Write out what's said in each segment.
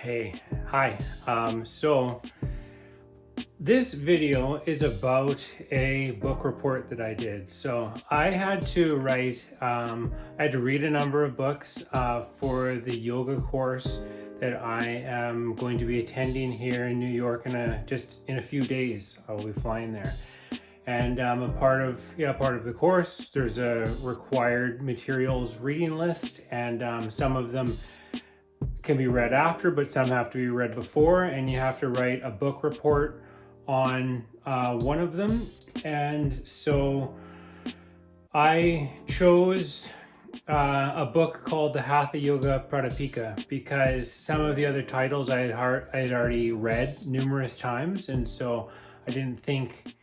Hi. So this video is about a book report that I did. So I had to write, I had to read a number of books for the yoga course that I am going to be attending here in New York just in a few days. I will be flying there. And a part of the course, there's a required materials reading list, and some of them can be read after, but some have to be read before, and you have to write a book report on one of them. And so I chose a book called the Hatha Yoga Pradipika because some of the other titles I had already read numerous times, and so I didn't think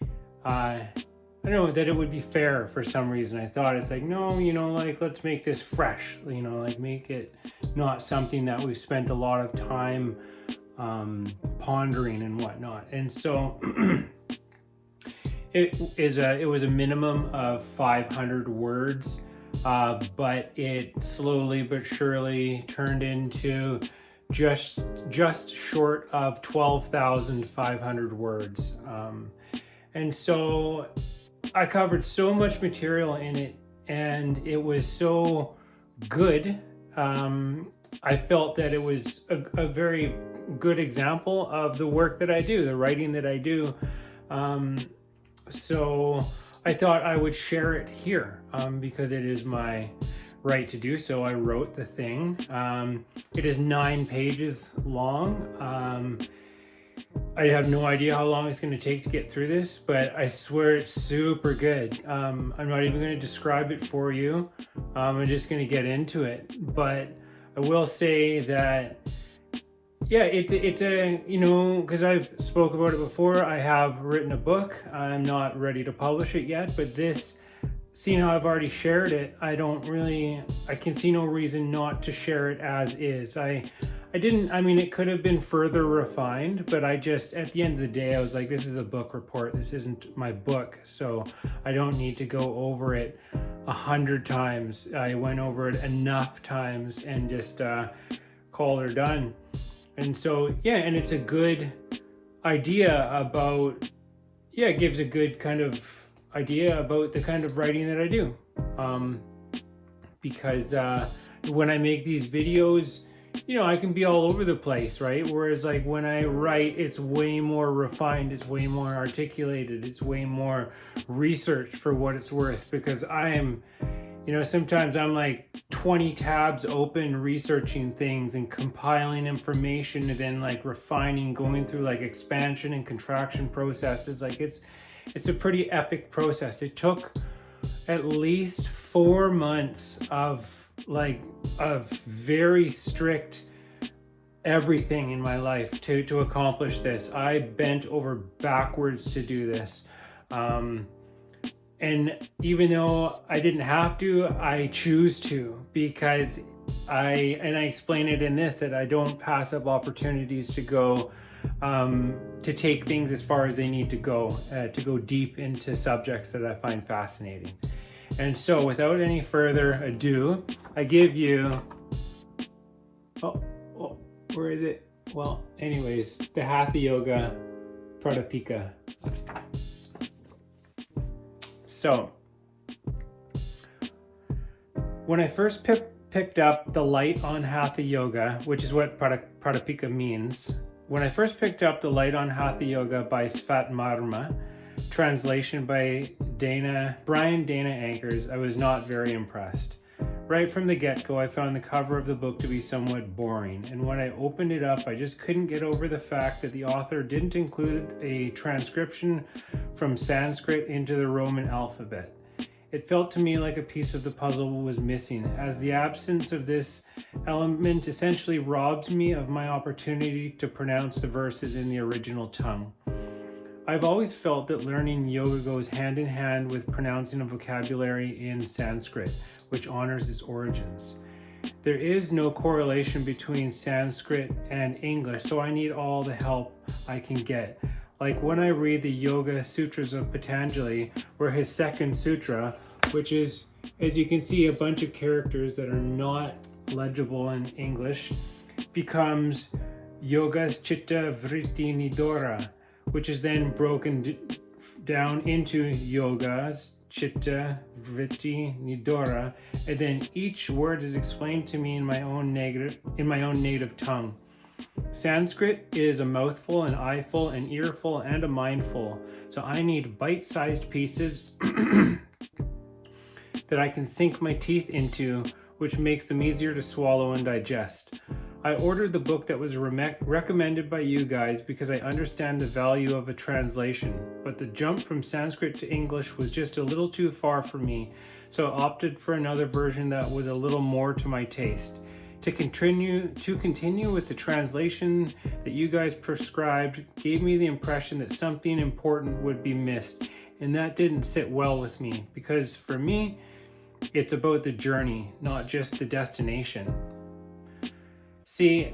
I don't know that it would be fair for some reason. I thought it's like, no, let's make this fresh, make it not something that we've spent a lot of time pondering and whatnot. And so it was a minimum of 500 words, but it slowly but surely turned into just short of 12,500 words. And so I covered so much material in it, and it was so good. I felt that it was a very good example of the work that I do, the writing that I do. So I thought I would share it here because it is my right to do so. I wrote the thing. It is 9 pages long. I have no idea how long it's going to take to get through this, but I swear it's super good. I'm not even going to describe it for you. I'm just going to get into it. But I will say that, it's a, because I've spoke about it before, I have written a book. I'm not ready to publish it yet, but this, seeing how I've already shared it, I can see no reason not to share it as is. It could have been further refined, but at the end of the day, I was like, this is a book report. This isn't my book. So I don't need to go over it 100 times. I went over it enough times and just called her done. And so, and it's a good idea about, it gives a good kind of idea about the kind of writing that I do. Because when I make these videos, I can be all over the place, right? Whereas like when I write, it's way more refined, it's way more articulated, it's way more researched for what it's worth, because I am, sometimes I'm like 20 tabs open, researching things and compiling information and then like refining, going through like expansion and contraction processes. Like it's a pretty epic process. It took at least 4 months of very strict everything in my life to accomplish this. I bent over backwards to do this. And even though I didn't have to, I choose to, because I explain it in this, that I don't pass up opportunities to go to take things as far as they need to go deep into subjects that I find fascinating. And so without any further ado, I give you, where is it? Well, anyways, the Hatha Yoga Pradipika. So, when I first picked up The Light on Hatha Yoga, which is what Pradipika means, when I first picked up The Light on Hatha Yoga by Svat Marma, translation by Brian Dana Anchors, I was not very impressed. Right from the get-go, I found the cover of the book to be somewhat boring, and when I opened it up, I just couldn't get over the fact that the author didn't include a transcription from Sanskrit into the Roman alphabet. It felt to me like a piece of the puzzle was missing, as the absence of this element essentially robbed me of my opportunity to pronounce the verses in the original tongue. I've always felt that learning yoga goes hand in hand with pronouncing a vocabulary in Sanskrit, which honors its origins. There is no correlation between Sanskrit and English, so I need all the help I can get. Like when I read the Yoga Sutras of Patanjali, where his second sutra, which is, as you can see, a bunch of characters that are not legible in English, becomes yogas chitta vritti nidora, which is then broken down into yogas chitta vritti nidora, and then each word is explained to me in my own native tongue. Sanskrit is a mouthful, an eyeful, an earful, and a mindful. So I need bite-sized pieces that I can sink my teeth into, which makes them easier to swallow and digest. I ordered the book that was recommended by you guys because I understand the value of a translation, but the jump from Sanskrit to English was just a little too far for me, so I opted for another version that was a little more to my taste. To continue with the translation that you guys prescribed gave me the impression that something important would be missed, and that didn't sit well with me, because for me, it's about the journey, not just the destination. See,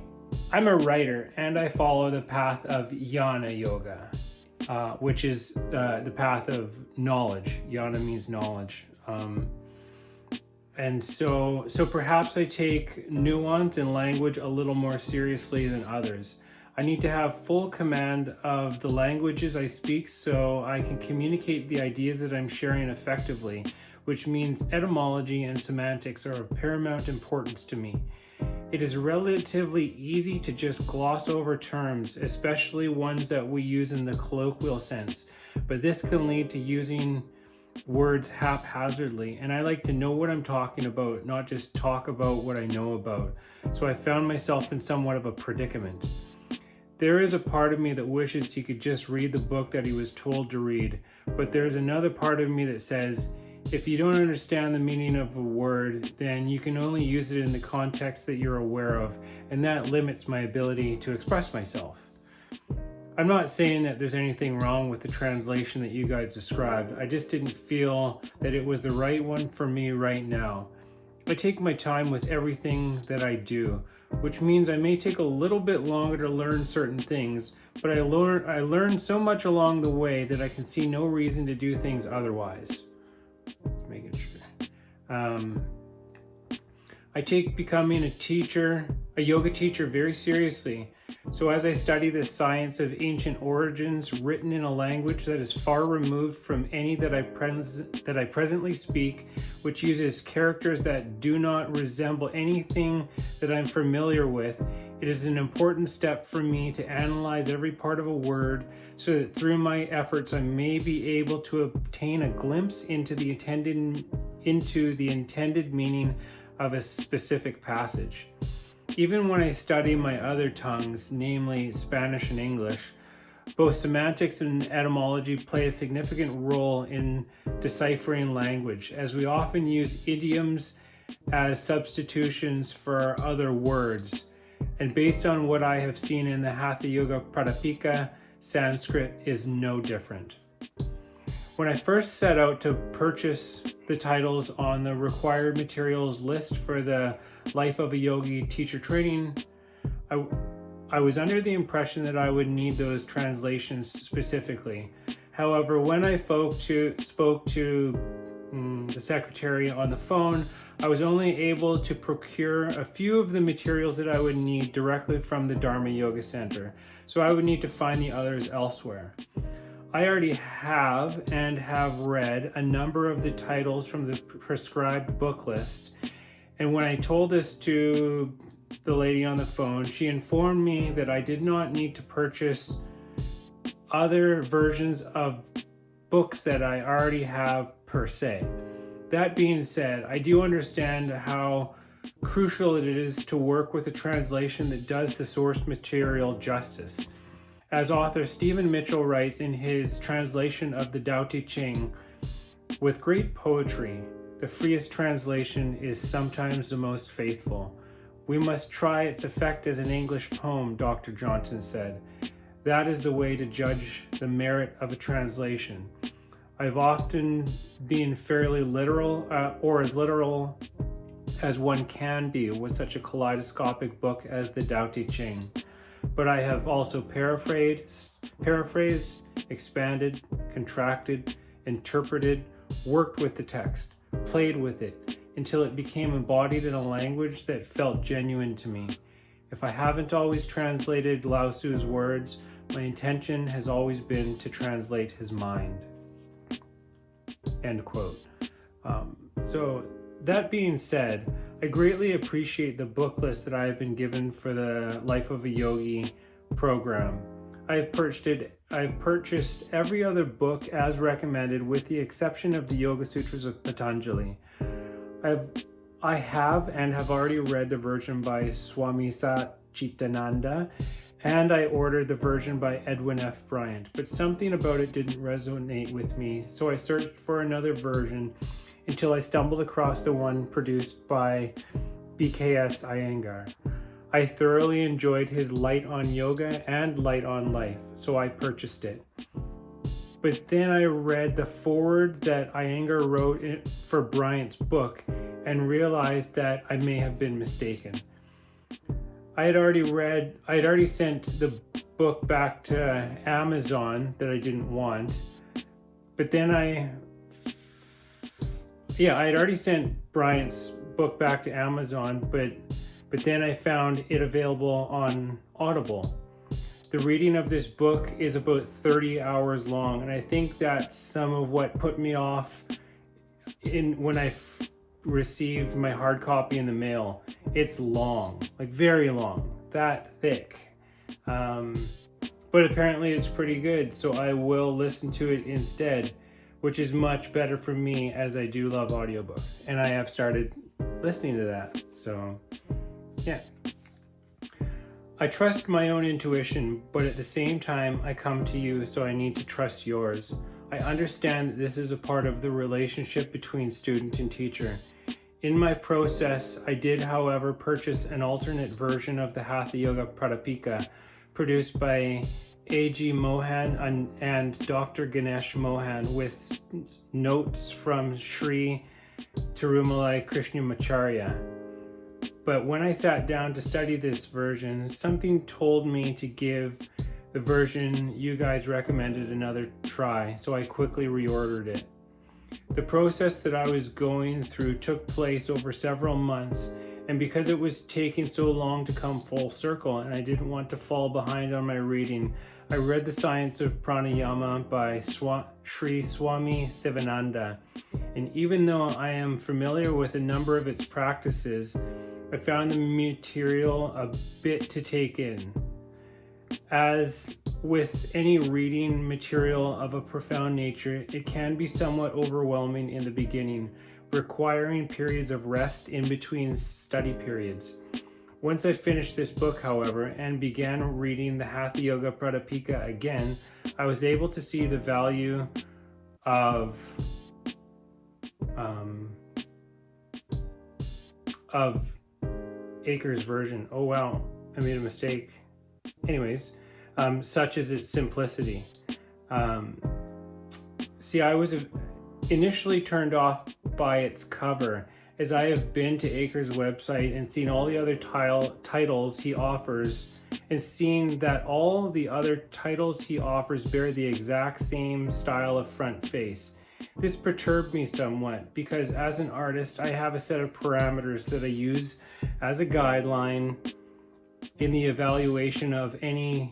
I'm a writer, and I follow the path of Jnana Yoga, which is the path of knowledge. Jnana means knowledge. And so perhaps I take nuance and language a little more seriously than others. I need to have full command of the languages I speak so I can communicate the ideas that I'm sharing effectively, which means etymology and semantics are of paramount importance to me. It is relatively easy to just gloss over terms, especially ones that we use in the colloquial sense, but this can lead to using words haphazardly, and I like to know what I'm talking about, not just talk about what I know about. So I found myself in somewhat of a predicament. There is a part of me that wishes he could just read the book that he was told to read, but there's another part of me that says, if you don't understand the meaning of a word, then you can only use it in the context that you're aware of, and that limits my ability to express myself. I'm not saying that there's anything wrong with the translation that you guys described. I just didn't feel that it was the right one for me right now. I take my time with everything that I do, which means I may take a little bit longer to learn certain things, but I learned so much along the way that I can see no reason to do things otherwise. Let's make it sure. I take becoming a yoga teacher very seriously. So as I study the science of ancient origins written in a language that is far removed from any that I presently speak, which uses characters that do not resemble anything that I'm familiar with, it is an important step for me to analyze every part of a word so that through my efforts I may be able to obtain a glimpse into the intended meaning of a specific passage. Even when I study my other tongues, namely Spanish and English, both semantics and etymology play a significant role in deciphering language, as we often use idioms as substitutions for other words. And based on what I have seen in the Hatha Yoga Pradipika, Sanskrit is no different. When I first set out to purchase the titles on the required materials list for the Life of a Yogi teacher training, I was under the impression that I would need those translations specifically. However, when I spoke to the secretary on the phone, I was only able to procure a few of the materials that I would need directly from the Dharma Yoga Center, so I would need to find the others elsewhere. I already have read a number of the titles from the prescribed book list, and when I told this to the lady on the phone, she informed me that I did not need to purchase other versions of books that I already have per se. That being said, I do understand how crucial it is to work with a translation that does the source material justice. As author Stephen Mitchell writes in his translation of the Tao Te Ching, with great poetry, the freest translation is sometimes the most faithful. We must try its effect as an English poem, Dr. Johnson said. That is the way to judge the merit of a translation. I've often been fairly literal, or as literal as one can be with such a kaleidoscopic book as the Tao Te Ching. But I have also paraphrased, expanded, contracted, interpreted, worked with the text, played with it, until it became embodied in a language that felt genuine to me. If I haven't always translated Lao Tzu's words, my intention has always been to translate his mind. End quote. So that being said, I greatly appreciate the book list that I have been given for the Life of a Yogi program. I've purchased every other book as recommended with the exception of the Yoga Sutras of Patanjali. I have already read the version by Swami Satchitananda, and I ordered the version by Edwin F. Bryant, but something about it didn't resonate with me, so I searched for another version until I stumbled across the one produced by BKS Iyengar. I thoroughly enjoyed his Light on Yoga and Light on Life, so I purchased it. But then I read the foreword that Iyengar wrote for Bryant's book and realized that I may have been mistaken. I had already sent the book back to Amazon that I didn't want, but then I had already sent Bryant's book back to Amazon, but then I found it available on Audible. The reading of this book is about 30 hours long, and I think that's some of what put me off when I received my hard copy in the mail. It's long, like very long, that thick. But apparently it's pretty good, so I will listen to it instead, which is much better for me as I do love audiobooks. And I have started listening to that, so yeah. I trust my own intuition, but at the same time, I come to you, so I need to trust yours. I understand that this is a part of the relationship between student and teacher. In my process, I did, however, purchase an alternate version of the Hatha Yoga Pradipika produced by A.G. Mohan and Dr. Ganesh Mohan with notes from Sri Tirumalai Krishnamacharya. But when I sat down to study this version, something told me to give the version you guys recommended another try, so I quickly reordered it. The process that I was going through took place over several months, and because it was taking so long to come full circle and I didn't want to fall behind on my reading, I read The Science of Pranayama by Sri Swami Sivananda. And even though I am familiar with a number of its practices, I found the material a bit to take in. As with any reading material of a profound nature, it can be somewhat overwhelming in the beginning, requiring periods of rest in between study periods. Once I finished this book, however, and began reading the Hatha Yoga Pradipika again, I was able to see the value of Aker's version. Oh wow, I made a mistake. Anyways, such as its simplicity. I was initially turned off by its cover, as I have been to Aker's website and seen all the other titles he offers, and seen that all the other titles he offers bear the exact same style of front face. This perturbed me somewhat because as an artist, I have a set of parameters that I use as a guideline in the evaluation of any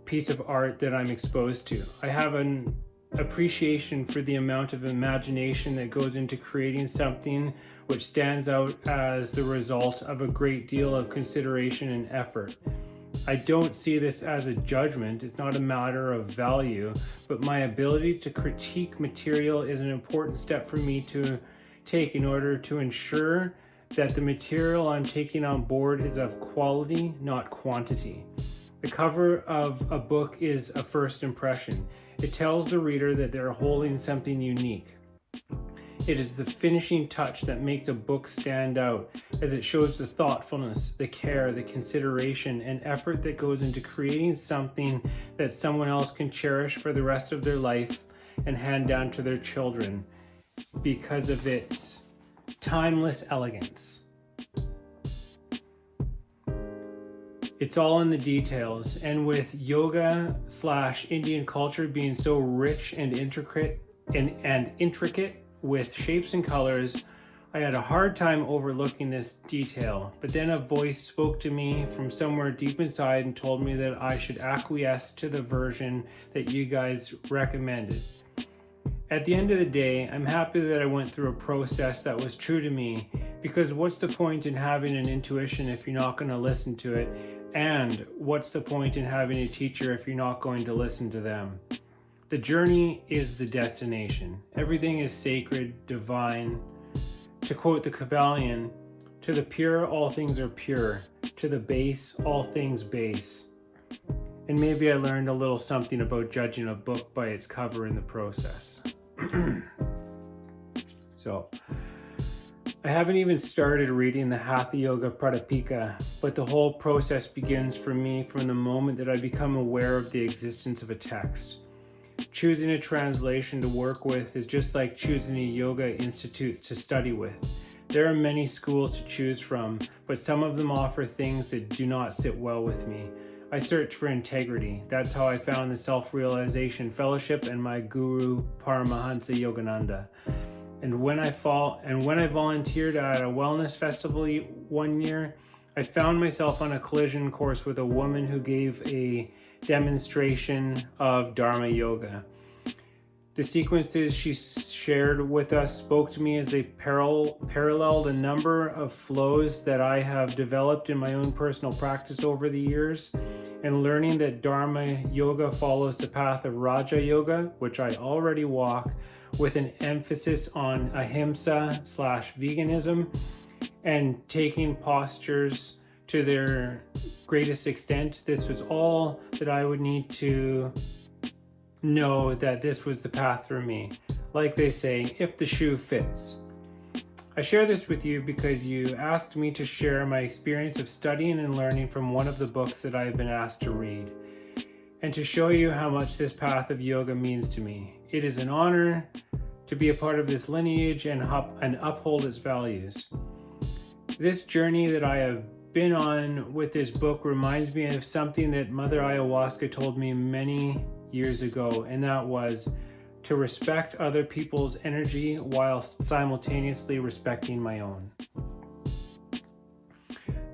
piece of art that I'm exposed to. I have an appreciation for the amount of imagination that goes into creating something which stands out as the result of a great deal of consideration and effort. I don't see this as a judgment. It's not a matter of value, but my ability to critique material is an important step for me to take in order to ensure that the material I'm taking on board is of quality, not quantity. The cover of a book is a first impression. It tells the reader that they're holding something unique. It is the finishing touch that makes a book stand out, as it shows the thoughtfulness, the care, the consideration, and effort that goes into creating something that someone else can cherish for the rest of their life and hand down to their children because of its timeless elegance. It's all in the details, and with yoga/Indian culture being so rich and intricate with shapes and colors, I had a hard time overlooking this detail, but then a voice spoke to me from somewhere deep inside and told me that I should acquiesce to the version that you guys recommended. At the end of the day, I'm happy that I went through a process that was true to me, because what's the point in having an intuition if you're not going to listen to it? And what's the point in having a teacher if you're not going to listen to them? The journey is the destination. Everything is sacred, divine. To quote the Kabbalion, to the pure, all things are pure. To the base, all things base. And maybe I learned a little something about judging a book by its cover in the process. So, I haven't even started reading the Hatha Yoga Pradipika, but the whole process begins for me from the moment that I become aware of the existence of a text. Choosing a translation to work with is just like choosing a yoga institute to study with. There are many schools to choose from, but some of them offer things that do not sit well with me. I search for integrity. That's how I found the Self-Realization Fellowship and my guru Paramahansa Yogananda. And when I volunteered at a wellness festival one year, I found myself on a collision course with a woman who gave a demonstration of Dharma Yoga. The sequences she shared with us spoke to me as they paralleled a number of flows that I have developed in my own personal practice over the years, and learning that Dharma Yoga follows the path of Raja Yoga, which I already walk, with an emphasis on ahimsa/veganism and taking postures to their greatest extent. This was all that I would need to know that this was the path for me. Like they say, if the shoe fits. I share this with you because you asked me to share my experience of studying and learning from one of the books that I have been asked to read, and to show you how much this path of yoga means to me. It is an honor to be a part of this lineage and uphold its values. This journey that I have been on with this book reminds me of something that Mother Ayahuasca told me many years ago, and that was to respect other people's energy while simultaneously respecting my own.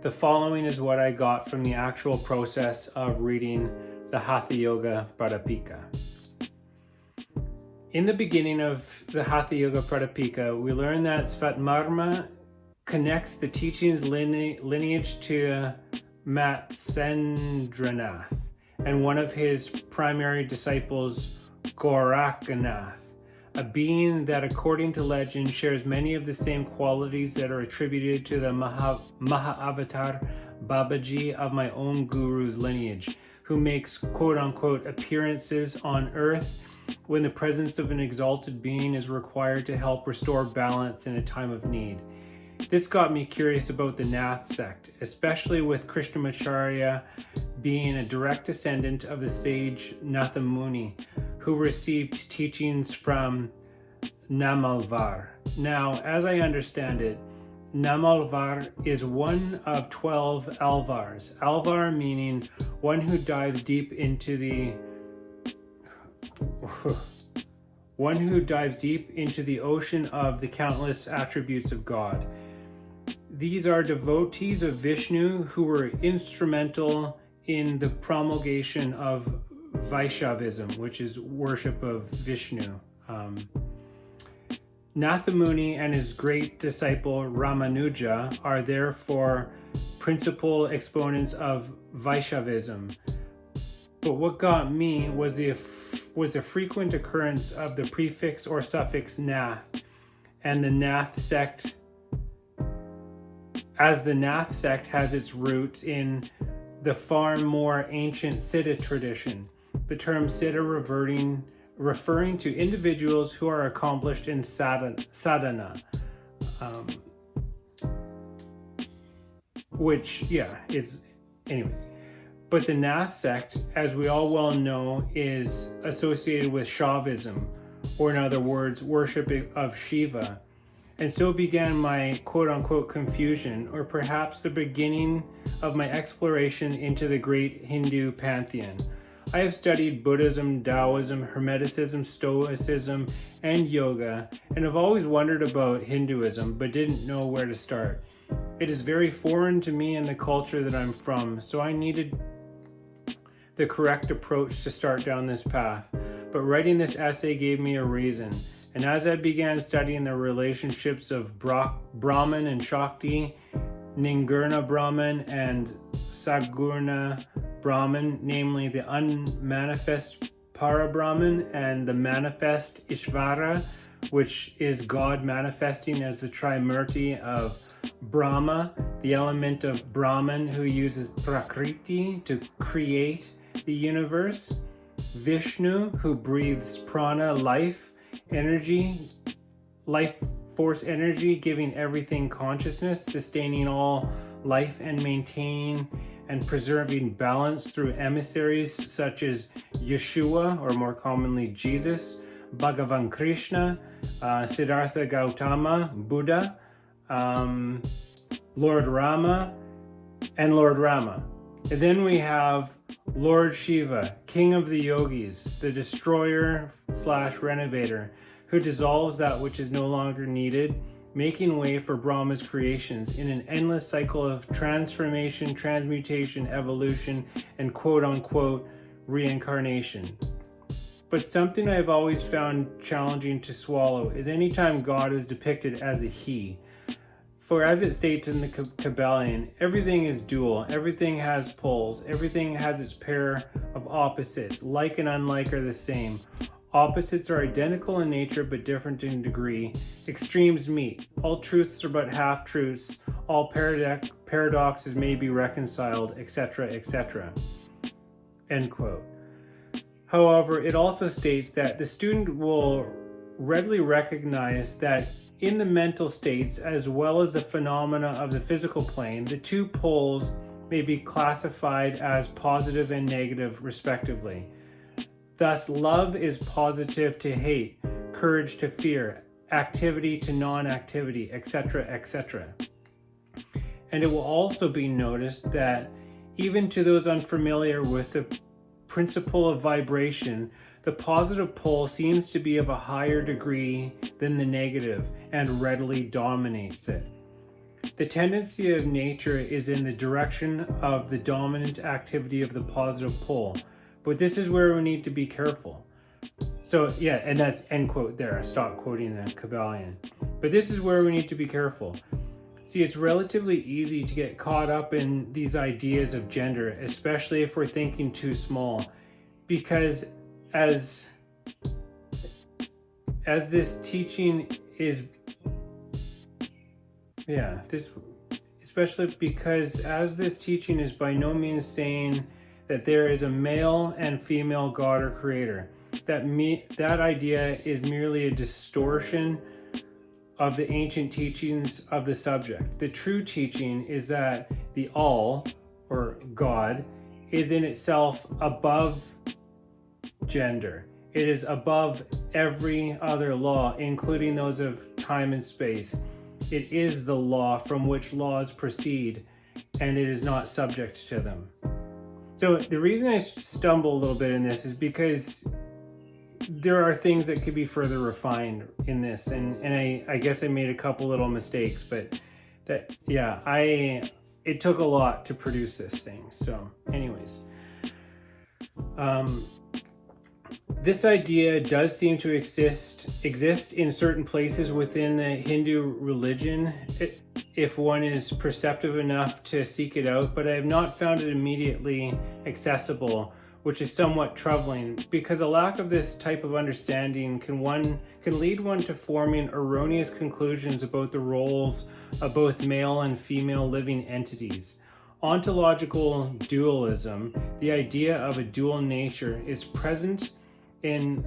The following is what I got from the actual process of reading the Hatha Yoga Pradipika. In the beginning of the Hatha Yoga Pradipika, we learn that Svatmarma connects the teaching's lineage to Matsendranath and one of his primary disciples, Gorakhnath, a being that, according to legend, shares many of the same qualities that are attributed to the Maha-Avatar Babaji of my own guru's lineage, who makes quote-unquote appearances on earth when the presence of an exalted being is required to help restore balance in a time of need. This got me curious about the Nath sect, especially with Krishnamacharya being a direct descendant of the sage Nathamuni, who received teachings from Namalvar. Now, as I understand it, Namalvar is one of 12 Alvars. Alvar meaning one who dives deep into the ocean of the countless attributes of God. These are devotees of Vishnu who were instrumental in the promulgation of Vaishnavism, which is worship of Vishnu. Nathamuni and his great disciple Ramanuja are therefore principal exponents of Vaishnavism. But what got me was the frequent occurrence of the prefix or suffix Nath, and the Nath sect, as the Nath sect has its roots in the far more ancient Siddha tradition. The term Siddha referring to individuals who are accomplished in sadhana, anyways. But the Nath sect, as we all well know, is associated with Shaivism, or in other words, worship of Shiva. And so began my quote-unquote confusion, or perhaps the beginning of my exploration into the great Hindu pantheon. I have studied Buddhism, Taoism, Hermeticism, Stoicism, and yoga, and have always wondered about Hinduism, but didn't know where to start. It is very foreign to me and the culture that I'm from, so I needed the correct approach to start down this path. But writing this essay gave me a reason. And as I began studying the relationships of Brahman and Shakti, Ningurna Brahman and Sagurna Brahman, namely the unmanifest Para-Brahman and the manifest Ishvara, which is God manifesting as the Trimurti of Brahma, the element of Brahman who uses Prakriti to create the universe, Vishnu who breathes prana, life force energy, giving everything consciousness, sustaining all life and maintaining and preserving balance through emissaries such as Yeshua, or more commonly Jesus, Bhagavan Krishna, Siddhartha Gautama, Buddha, Lord Rama, and Lord Rama. And then we have Lord Shiva, king of the yogis, the destroyer/renovator, who dissolves that which is no longer needed, making way for Brahma's creations in an endless cycle of transformation, transmutation, evolution, and quote-unquote reincarnation. But something I've always found challenging to swallow is anytime God is depicted as a he. For as it states in the Kabbalion, everything is dual, everything has poles, everything has its pair of opposites, like and unlike are the same. Opposites are identical in nature but different in degree. Extremes meet. All truths are but half-truths. All paradoxes may be reconciled, etc., etc. End quote. However, it also states that the student will readily recognize that in the mental states, as well as the phenomena of the physical plane, the two poles may be classified as positive and negative, respectively. Thus, love is positive to hate, courage to fear, activity to non-activity, etc., etc. And it will also be noticed that even to those unfamiliar with the principle of vibration, the positive pole seems to be of a higher degree than the negative and readily dominates it. The tendency of nature is in the direction of the dominant activity of the positive pole, but this is where we need to be careful. So yeah, and that's end quote there. Stop quoting the Kabbalion. But this is where we need to be careful. See, it's relatively easy to get caught up in these ideas of gender, especially if we're thinking too small, because as this teaching is especially because as this teaching is by no means saying that there is a male and female God or creator. That idea is merely a distortion of the ancient teachings of the subject. The true teaching is that the all, or God, is in itself above gender. It is above every other law, including those of time and space. It is the law from which laws proceed, and it is not subject to them. So the reason I stumble a little bit in this is because there are things that could be further refined in this, and I guess I made a couple little mistakes, but it took a lot to produce this thing. So anyways, this idea does seem to exist in certain places within the Hindu religion, if one is perceptive enough to seek it out, but I have not found it immediately accessible, which is somewhat troubling, because a lack of this type of understanding can lead one to forming erroneous conclusions about the roles of both male and female living entities. Ontological dualism, the idea of a dual nature, is present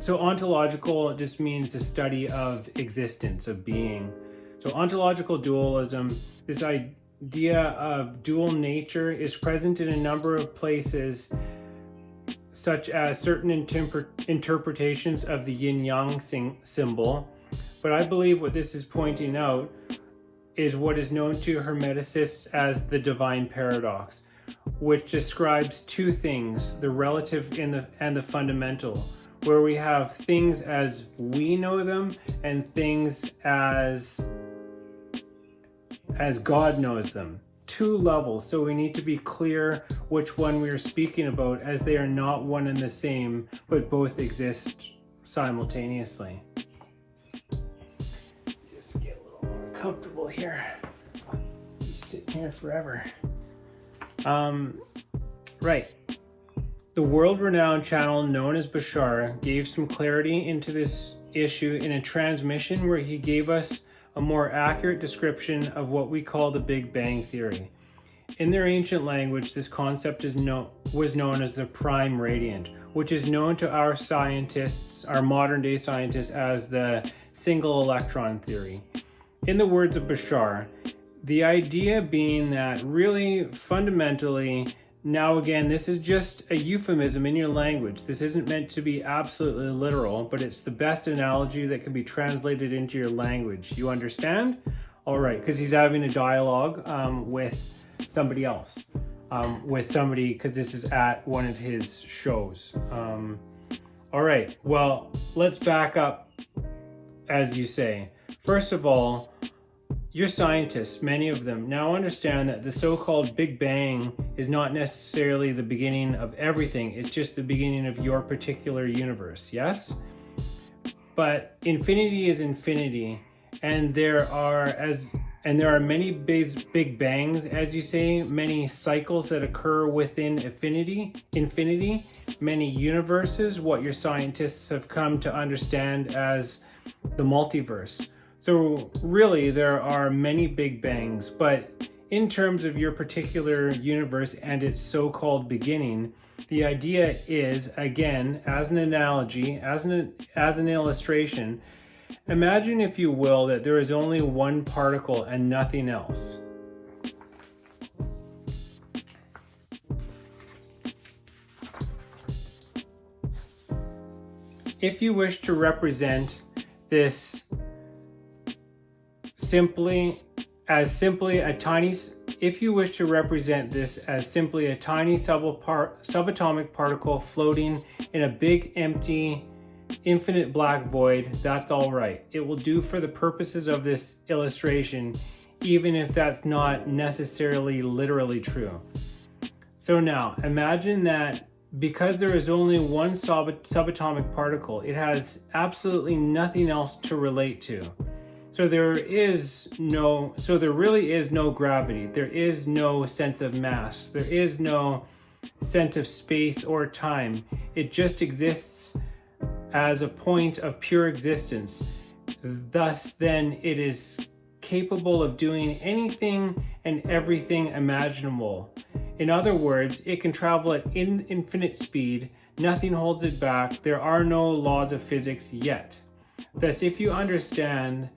so ontological just means the study of existence, of being. So ontological dualism, this idea of dual nature, is present in a number of places, such as certain interpretations of the yin-yang symbol. But I believe what this is pointing out is what is known to Hermeticists as the divine paradox, which describes two things, the relative and the fundamental, where we have things as we know them and things as God knows them. Two levels, so we need to be clear which one we are speaking about, as they are not one and the same, but both exist simultaneously. Just get a little more comfortable here. Be sitting here forever. Right. The world-renowned channel known as Bashar gave some clarity into this issue in a transmission where he gave us a more accurate description of what we call the Big Bang Theory. In their ancient language, this concept was known as the prime radiant, which is known to our scientists, our modern day scientists, as the single electron theory. In the words of Bashar, the idea being that really fundamentally, now again, this is just a euphemism in your language. This isn't meant to be absolutely literal, but it's the best analogy that can be translated into your language. You understand? All right, because he's having a dialogue with somebody else, because this is at one of his shows. All right, well, let's back up, as you say. First of all, your scientists, many of them, now understand that the so-called Big Bang is not necessarily the beginning of everything. It's just the beginning of your particular universe, yes? But infinity is infinity, and there are many big bangs, as you say, many cycles that occur within infinity, many universes, what your scientists have come to understand as the multiverse. So really, there are many big bangs, but in terms of your particular universe and its so-called beginning, the idea is, again, as an analogy, as an illustration, imagine, if you will, that there is only one particle and nothing else. If you wish to represent this if you wish to represent this as simply a tiny subatomic particle floating in a big, empty, infinite black void, that's all right. It will do for the purposes of this illustration, even if that's not necessarily literally true. So now, imagine that because there is only one subatomic particle, it has absolutely nothing else to relate to. So there really is no gravity. There is no sense of mass. There is no sense of space or time. It just exists as a point of pure existence. Thus, then, it is capable of doing anything and everything imaginable. In other words, it can travel at infinite speed. Nothing holds it back. There are no laws of physics yet. Thus, if you understand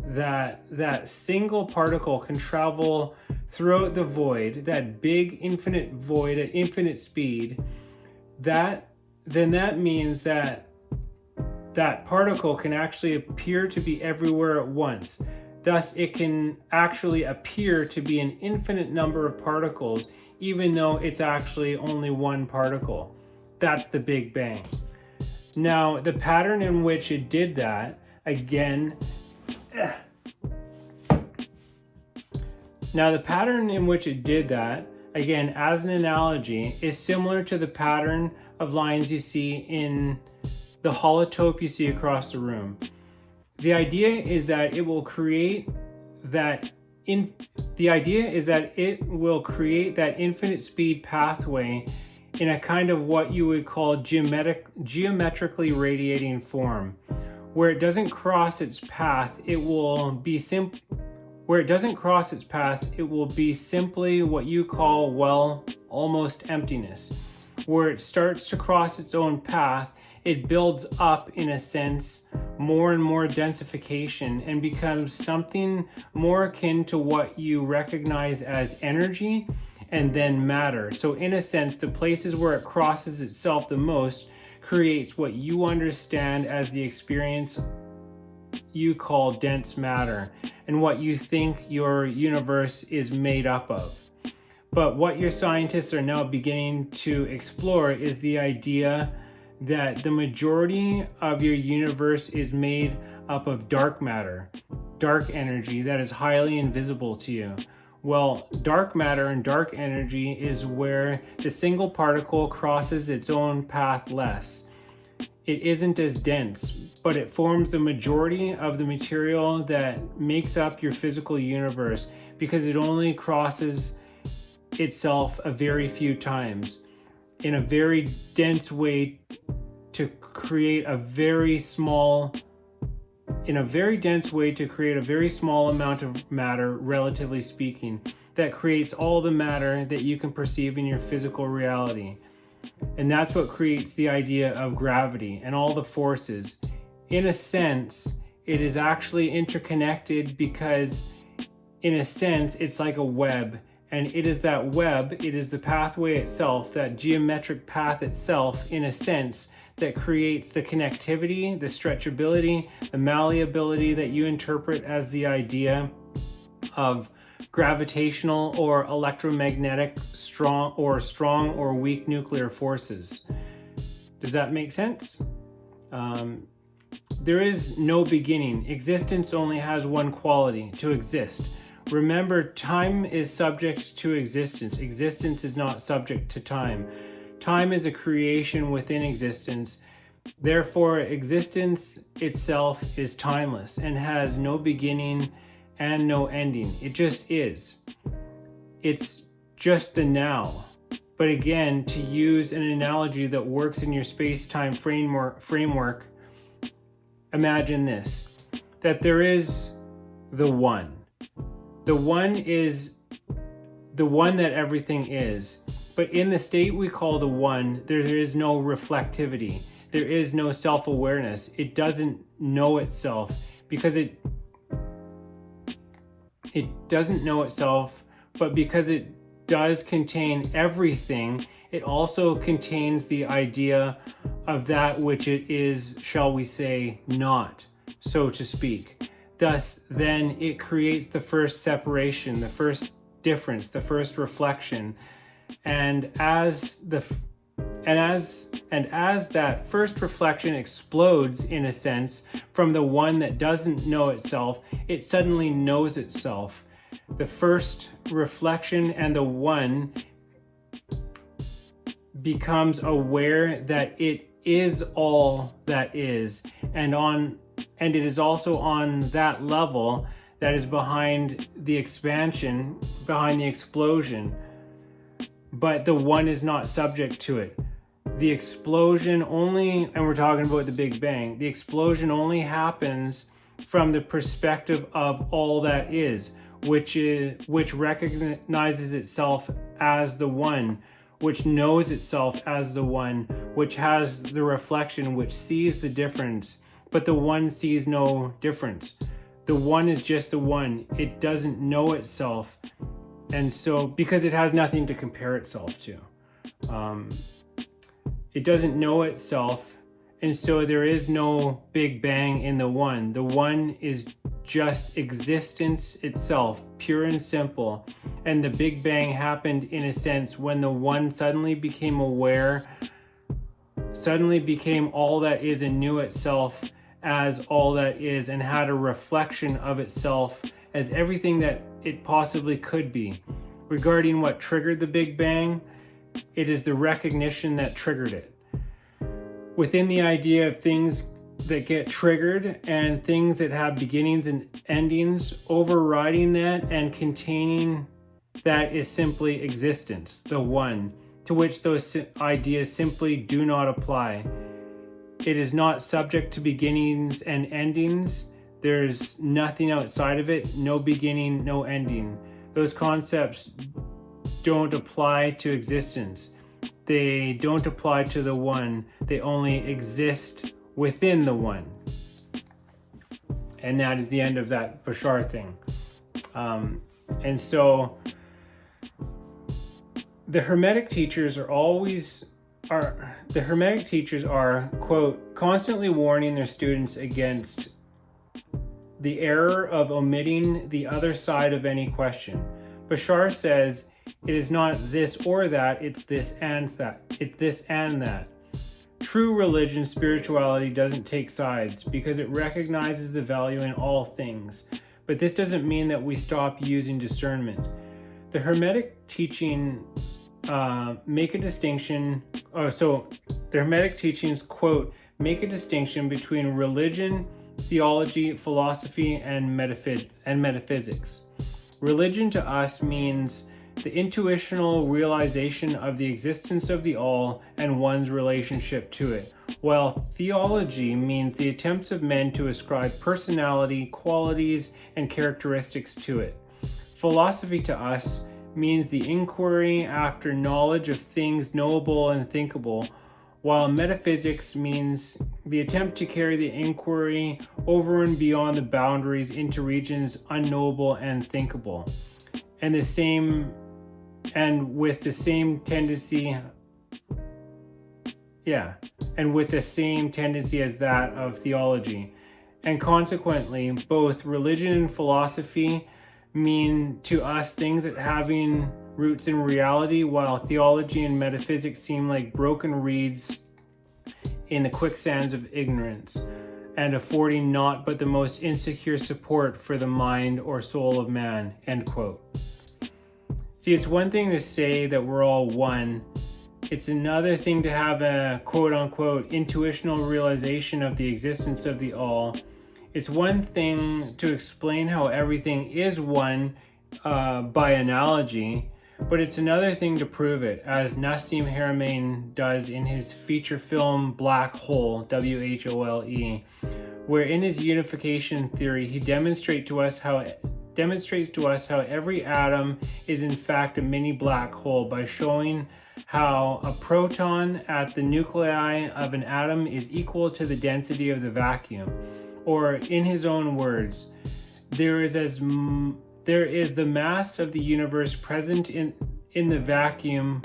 that single particle can travel throughout the void, that big infinite void at infinite speed, then that means that particle can actually appear to be everywhere at once. Thus, it can actually appear to be an infinite number of particles, even though it's actually only one particle. That's the Big Bang. Now, the pattern in which it did that, again, as an analogy, is similar to the pattern of lines you see in the holotope you see across the room. The idea is that it will create that infinite speed pathway in a kind of what you would call geometrically radiating form. Where it doesn't cross its path, it will be simply what you call, almost emptiness. Where it starts to cross its own path, it builds up, in a sense, more and more densification and becomes something more akin to what you recognize as energy and then matter. So in a sense, the places where it crosses itself the most creates what you understand as the experience you call dense matter and what you think your universe is made up of. But what your scientists are now beginning to explore is the idea that the majority of your universe is made up of dark matter, dark energy that is highly invisible to you. Well, dark matter and dark energy is where the single particle crosses its own path less. It isn't as dense, but it forms the majority of the material that makes up your physical universe because it only crosses itself a very few times in a very dense way to create a very small amount of matter, relatively speaking, that creates all the matter that you can perceive in your physical reality. And that's what creates the idea of gravity and all the forces. In a sense, it is actually interconnected because, in a sense, it's like a web. And it is that web, it is the pathway itself, that geometric path itself, in a sense, that creates the connectivity, the stretchability, the malleability that you interpret as the idea of gravitational or electromagnetic strong or weak nuclear forces. Does that make sense? There is no beginning. Existence only has one quality: to exist. Remember, time is subject to existence. Existence is not subject to time. Time is a creation within existence. Therefore, existence itself is timeless and has no beginning and no ending. It just is. It's just the now. But again, to use an analogy that works in your space-time framework, imagine this, that there is the one. The one is the one that everything is. But in the state we call the one, there is no reflectivity. There is no self-awareness. It doesn't know itself because it doesn't know itself, but because it does contain everything, it also contains the idea of that which it is, shall we say, not, so to speak. Thus, then it creates the first separation, the first difference, the first reflection. And as that first reflection explodes, in a sense, from the one that doesn't know itself, it suddenly knows itself. The first reflection and the one becomes aware that it is all that is, and it is also on that level that is behind the expansion, behind the explosion. But the one is not subject to it. The explosion only, and we're talking about the Big Bang, the explosion only happens from the perspective of all that is, which recognizes itself as the one, which knows itself as the one, which has the reflection, which sees the difference, but the one sees no difference. The one is just the one. It doesn't know itself. And so, because it has nothing to compare itself to, it doesn't know itself. And so there is no Big Bang in the one. The one is just existence itself, pure and simple. And the Big Bang happened, in a sense, when the one suddenly became aware, suddenly became all that is, and knew itself as all that is, and had a reflection of itself as everything that it possibly could be. Regarding what triggered the Big Bang, it is the recognition that triggered it. Within the idea of things that get triggered and things that have beginnings and endings, overriding that and containing that is simply existence, the one, to which those ideas simply do not apply. It is not subject to beginnings and endings. There's nothing outside of it, no beginning, no ending. Those concepts don't apply to existence. They don't apply to the one. They only exist within the one. And that is the end of that Bashar thing. And so the Hermetic teachers are, quote, constantly warning their students against the error of omitting the other side of any question. Bashar says, It is not this or that, it's this and that. It's this and that. True religion, spirituality, doesn't take sides because it recognizes the value in all things. But this doesn't mean that we stop using discernment. The Hermetic teachings make a distinction. The Hermetic teachings, quote, make a distinction between religion, theology, philosophy, and metaphysics. Religion to us means the intuitional realization of the existence of the all and one's relationship to it, while theology means the attempts of men to ascribe personality, qualities, and characteristics to it. Philosophy to us means the inquiry after knowledge of things knowable and thinkable, while metaphysics means the attempt to carry the inquiry over and beyond the boundaries into regions unknowable and thinkable. And with the same tendency as that of theology. And consequently, both religion and philosophy mean to us things that having roots in reality, while theology and metaphysics seem like broken reeds in the quicksands of ignorance, and affording naught but the most insecure support for the mind or soul of man, end quote. See, it's one thing to say that we're all one. It's another thing to have a quote-unquote intuitional realization of the existence of the all. It's one thing to explain how everything is one by analogy, but it's another thing to prove it, as Nassim Haramein does in his feature film Black Hole, WHOLE, where in his unification theory he demonstrates to us how every atom is in fact a mini black hole by showing how a proton at the nuclei of an atom is equal to the density of the vacuum. Or in his own words, there is the mass of the universe present in vacuum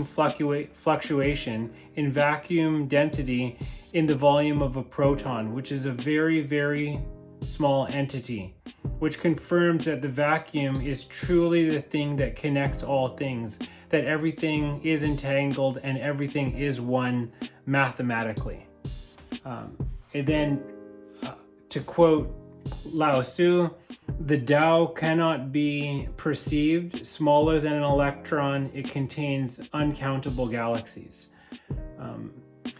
fluctuation in vacuum density in the volume of a proton, which is a very, very small entity, which confirms that the vacuum is truly the thing that connects all things, that everything is entangled and everything is one mathematically. And then to quote Lao Tzu, the Tao cannot be perceived. Smaller than an electron, it contains uncountable galaxies.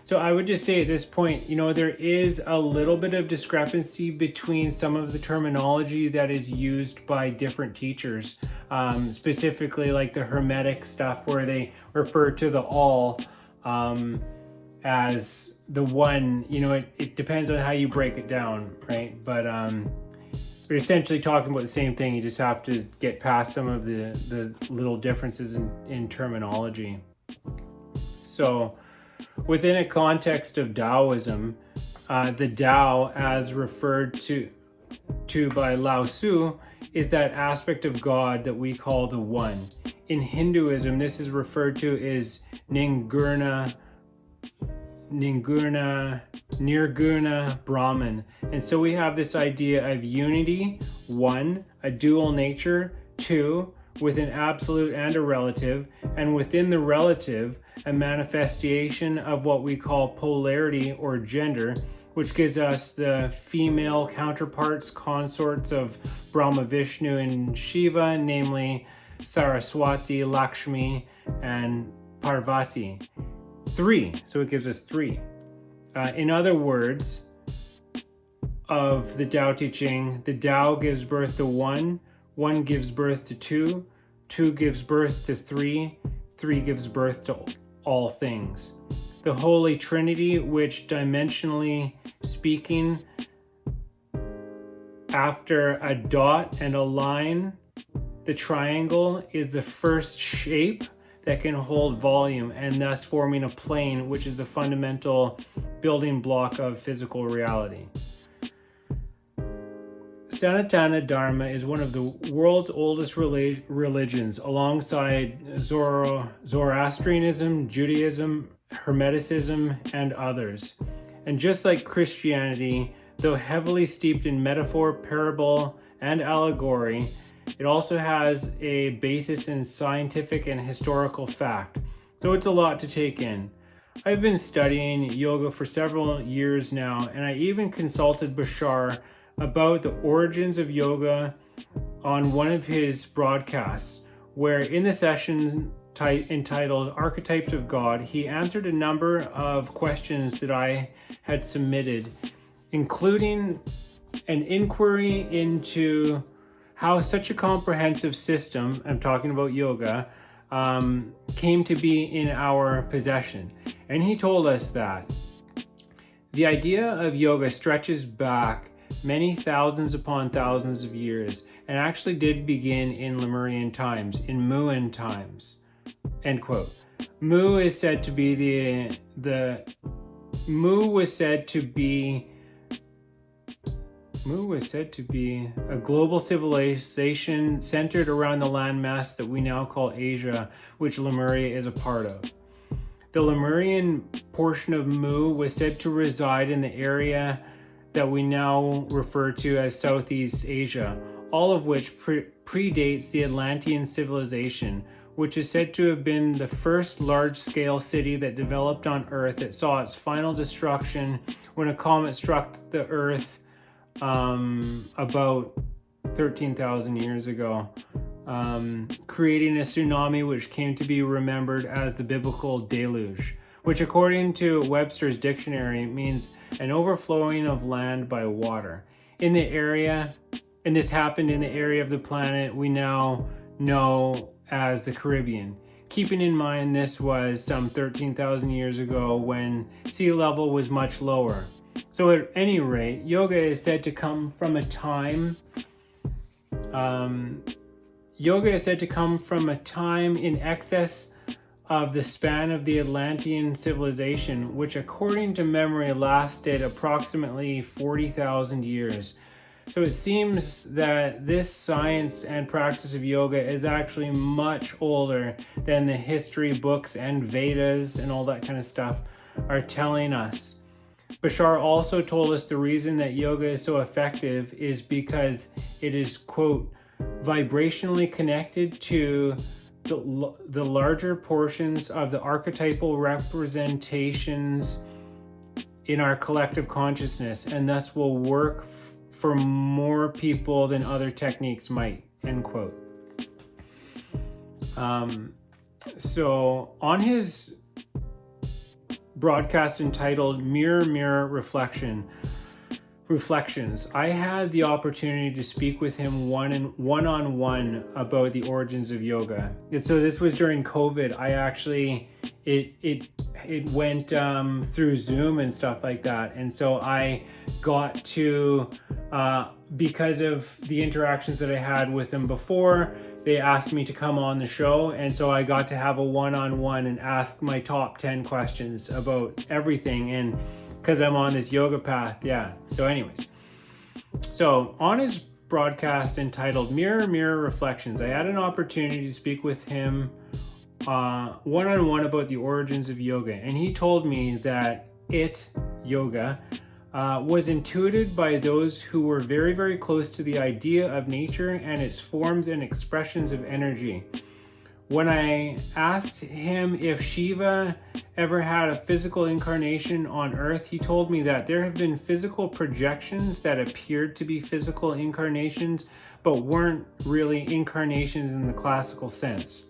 So I would just say at this point, there is a little bit of discrepancy between some of the terminology that is used by different teachers, specifically like the Hermetic stuff where they refer to the all as the one. It depends on how you break it down, right? But we're essentially talking about the same thing. You just have to get past some of the little differences in terminology. So within a context of Taoism, the Tao, as referred to by Lao Tzu, is that aspect of God that we call the One. In Hinduism, this is referred to as Nirguna Brahman. And so we have this idea of unity, one, a dual nature, two, with an absolute and a relative, and within the relative, a manifestation of what we call polarity or gender, which gives us the female counterparts, consorts of Brahma, Vishnu, and Shiva, namely Saraswati, Lakshmi, and Parvati. Three, so it gives us three. In other words, of the Tao Te Ching, the Tao gives birth to one, one gives birth to two, two gives birth to three, three gives birth to all things. The Holy Trinity, which dimensionally speaking, after a dot and a line, the triangle is the first shape that can hold volume and thus forming a plane, which is the fundamental building block of physical reality. Sanatana Dharma is one of the world's oldest religions, alongside Zoroastrianism, Judaism, Hermeticism, and others. And just like Christianity, though heavily steeped in metaphor, parable, and allegory, It also has a basis in scientific and historical fact. So it's a lot to take in. I've been studying yoga for several years now, and I even consulted Bashar about the origins of yoga on one of his broadcasts, where in the session entitled Archetypes of God, he answered a number of questions that I had submitted, including an inquiry into how such a comprehensive system, I'm talking about yoga, came to be in our possession. And he told us that the idea of yoga stretches back many thousands upon thousands of years and actually did begin in Lemurian times, in Muan times, end quote. Mu is said to be Mu was said to be a global civilization centered around the landmass that we now call Asia, which Lemuria is a part of. The Lemurian portion of Mu was said to reside in the area that we now refer to as Southeast Asia, all of which predates the Atlantean civilization, which is said to have been the first large-scale city that developed on Earth that saw its final destruction when a comet struck the Earth about 13,000 years ago, creating a tsunami which came to be remembered as the biblical deluge, which according to Webster's dictionary means an overflowing of land by water in the area, and this happened in the area of the planet we now know as the Caribbean. Keeping in mind this was some 13,000 years ago when sea level was much lower. So at any rate, yoga is said to come from a time in excess of the span of the Atlantean civilization, which according to memory lasted approximately 40,000 years. So it seems that this science and practice of yoga is actually much older than the history books and Vedas and all that kind of stuff are telling us. Bashar also told us the reason that yoga is so effective is because it is, quote, vibrationally connected to the larger portions of the archetypal representations in our collective consciousness, and thus will work for more people than other techniques might, end quote. So on his broadcast entitled Mirror, Mirror, Reflections, I had the opportunity to speak with him one-on-one about the origins of yoga. And so this was during COVID. I actually, it went through Zoom and stuff like that. And so I got to, because of the interactions that I had with him before, they asked me to come on the show. And so I got to have a one-on-one and ask my top 10 questions about everything. And because I'm on this yoga path, yeah. So anyways, so on his broadcast entitled Mirror, Mirror, Reflections, I had an opportunity to speak with him one-on-one about the origins of yoga. And he told me that yoga, was intuited by those who were very, very close to the idea of nature and its forms and expressions of energy. When I asked him if Shiva ever had a physical incarnation on Earth, he told me that there have been physical projections that appeared to be physical incarnations, but weren't really incarnations in the classical sense.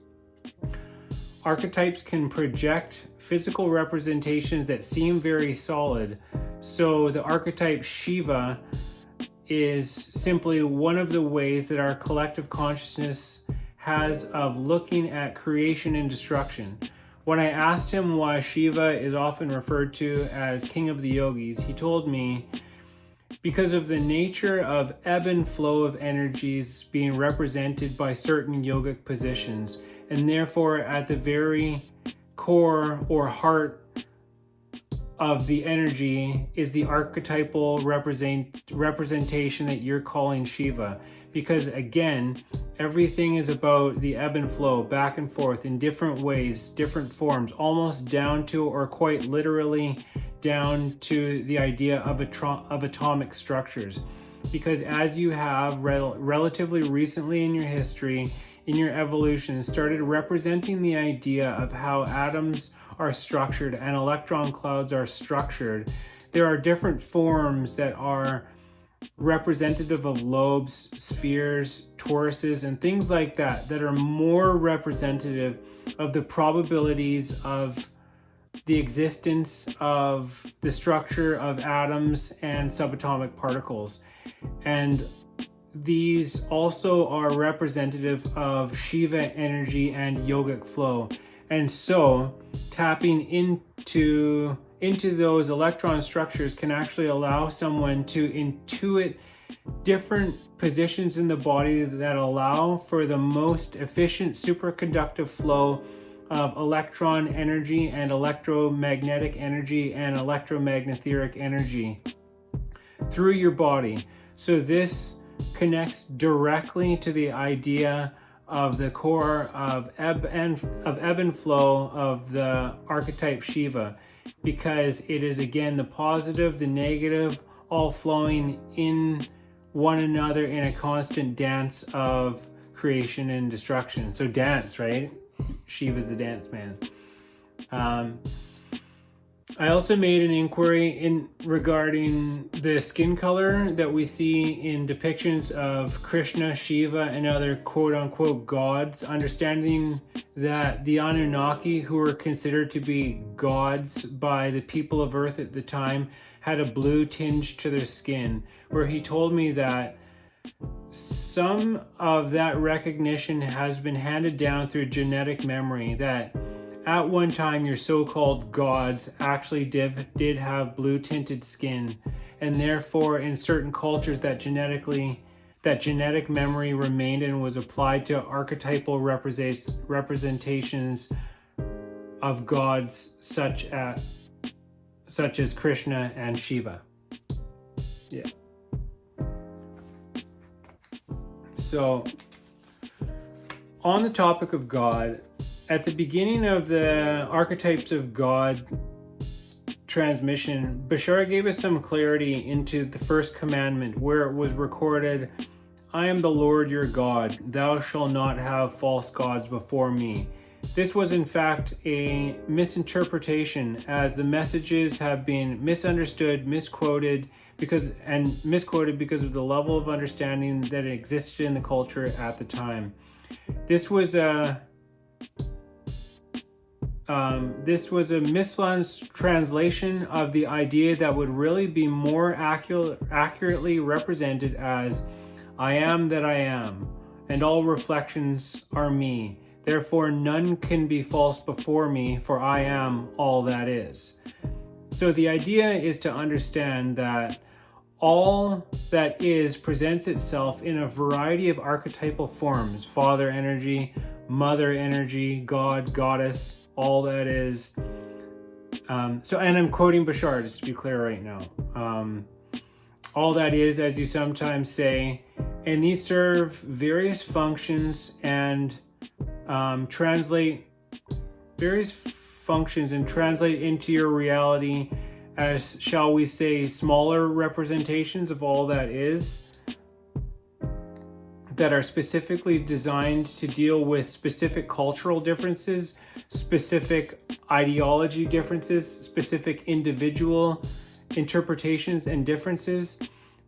Archetypes can project physical representations that seem very solid, so the archetype Shiva is simply one of the ways that our collective consciousness has of looking at creation and destruction. When I asked him why Shiva is often referred to as King of the Yogis, he told me because of the nature of ebb and flow of energies being represented by certain yogic positions, and therefore at the very core or heart of the energy is the archetypal representation that you're calling Shiva. Because again, everything is about the ebb and flow back and forth in different ways, different forms, almost down to, or quite literally down to, the idea of atomic structures. because as you have relatively recently in your history, in your evolution, started representing the idea of how atoms are structured and electron clouds are structured, there are different forms that are representative of lobes, spheres, toruses, and things like that, that are more representative of the probabilities of the existence of the structure of atoms and subatomic particles. And these also are representative of Shiva energy and yogic flow. And so tapping into those electron structures can actually allow someone to intuit different positions in the body that allow for the most efficient superconductive flow of electron energy and electromagnetic energy and electromagnetheric energy through your body. So this connects directly to the idea of the core of ebb and flow of the archetype Shiva, because it is again the positive, the negative, all flowing in one another in a constant dance of creation and destruction. So dance, right? Shiva's the dance man. I also made an inquiry regarding the skin color that we see in depictions of Krishna, Shiva, and other quote-unquote gods, understanding that the Anunnaki, who were considered to be gods by the people of Earth at the time, had a blue tinge to their skin, where he told me that some of that recognition has been handed down through genetic memory, that at one time your so-called gods actually did have blue tinted skin, and therefore in certain cultures that genetic memory remained and was applied to archetypal representations of gods such as Krishna and Shiva. Yeah. So, on the topic of God, at the beginning of the Archetypes of God transmission, Bashar gave us some clarity into the first commandment, where it was recorded, "I am the Lord your God, thou shalt not have false gods before me." This was in fact a misinterpretation, as the messages have been misunderstood, misquoted because of the level of understanding that existed in the culture at the time. This was a mistranslation of the idea that would really be more accurately represented as, "I am that I am, and all reflections are me. Therefore none can be false before me, for I am all that is." So the idea is to understand that all that is presents itself in a variety of archetypal forms: father energy, mother energy, God, goddess, all that is. And I'm quoting Bashar, just to be clear right now. All that is, as you sometimes say, and these serve various functions and translate into your reality as, shall we say, smaller representations of all that is, that are specifically designed to deal with specific cultural differences, specific ideology differences, specific individual interpretations and differences.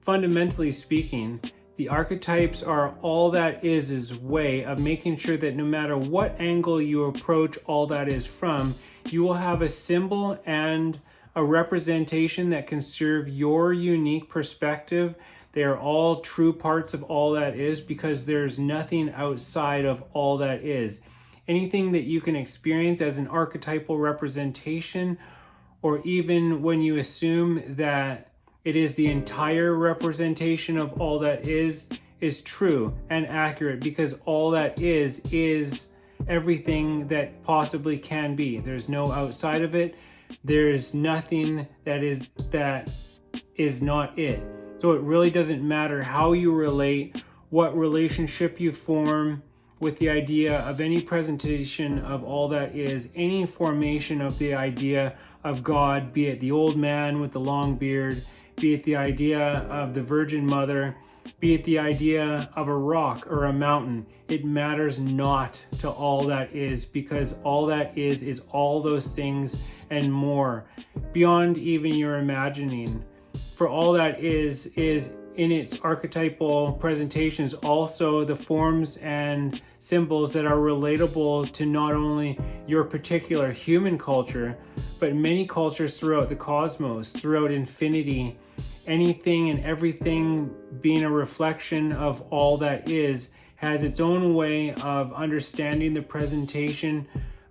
Fundamentally speaking, the archetypes are all that is way of making sure that no matter what angle you approach all that is from, you will have a symbol and a representation that can serve your unique perspective. They are all true parts of all that is, because there's nothing outside of all that is. Anything that you can experience as an archetypal representation, or even when you assume that it is the entire representation of all that is true and accurate, because all that is everything that possibly can be. There's no outside of it. There's nothing that is not it. So it really doesn't matter how you relate, what relationship you form with the idea of any presentation of all that is, any formation of the idea of God, be it the old man with the long beard, be it the idea of the Virgin Mother, be it the idea of a rock or a mountain. It matters not to all that is, because all that is all those things and more, beyond even your imagining. For all that is in its archetypal presentations also the forms and symbols that are relatable to not only your particular human culture, but many cultures throughout the cosmos, throughout infinity. Anything and everything being a reflection of all that is has its own way of understanding the presentation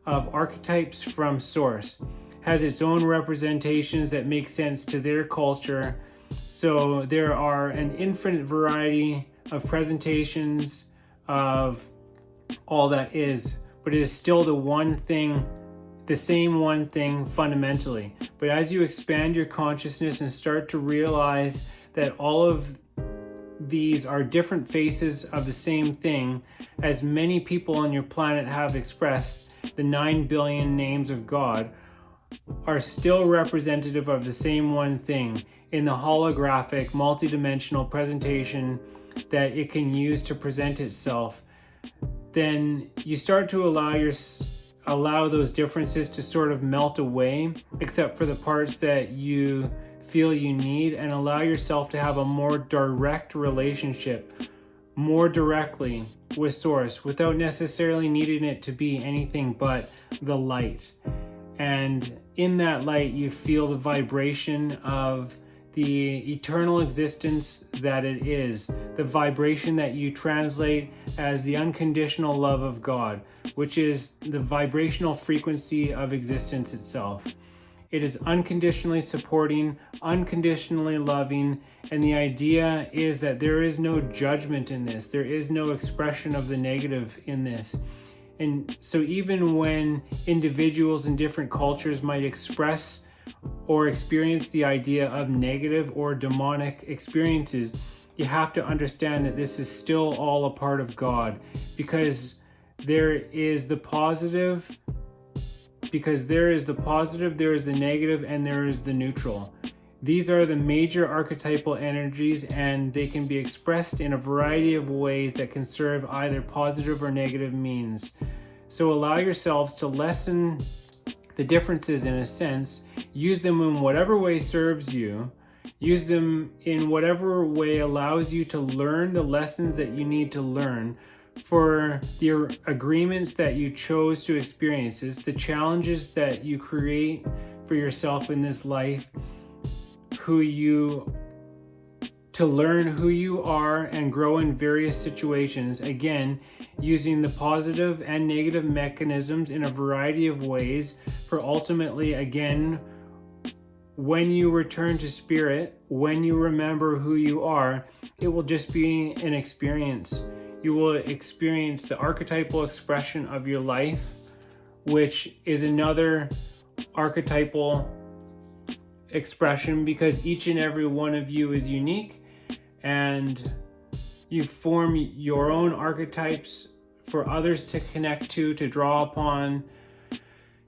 of archetypes from source, has its own representations that make sense to their culture. So there are an infinite variety of presentations of all that is, but it is still the one thing, the same one thing fundamentally. But as you expand your consciousness and start to realize that all of these are different faces of the same thing, as many people on your planet have expressed, the 9 billion names of God are still representative of the same one thing in the holographic, multidimensional presentation that it can use to present itself. Then you start to allow those differences to sort of melt away, except for the parts that you feel you need, and allow yourself to have a more direct relationship, more directly with Source, without necessarily needing it to be anything but the light. And in that light, you feel the vibration of the eternal existence that it is, the vibration that you translate as the unconditional love of God, which is the vibrational frequency of existence itself. It is unconditionally supporting, unconditionally loving, and the idea is that there is no judgment in this. There is no expression of the negative in this. And so even when individuals in different cultures might express or experience the idea of negative or demonic experiences, you have to understand that this is still all a part of God, because there is the positive, there is the negative, and there is the neutral. These are the major archetypal energies, and they can be expressed in a variety of ways that can serve either positive or negative means. So allow yourselves to lessen the differences in a sense, use them in whatever way serves you, use them in whatever way allows you to learn the lessons that you need to learn for the agreements that you chose to experience, the challenges that you create for yourself in this life, to learn who you are and grow in various situations, again, using the positive and negative mechanisms in a variety of ways for ultimately, again, when you return to spirit, when you remember who you are, it will just be an experience. You will experience the archetypal expression of your life, which is another archetypal expression, because each and every one of you is unique, and you form your own archetypes for others to connect to draw upon,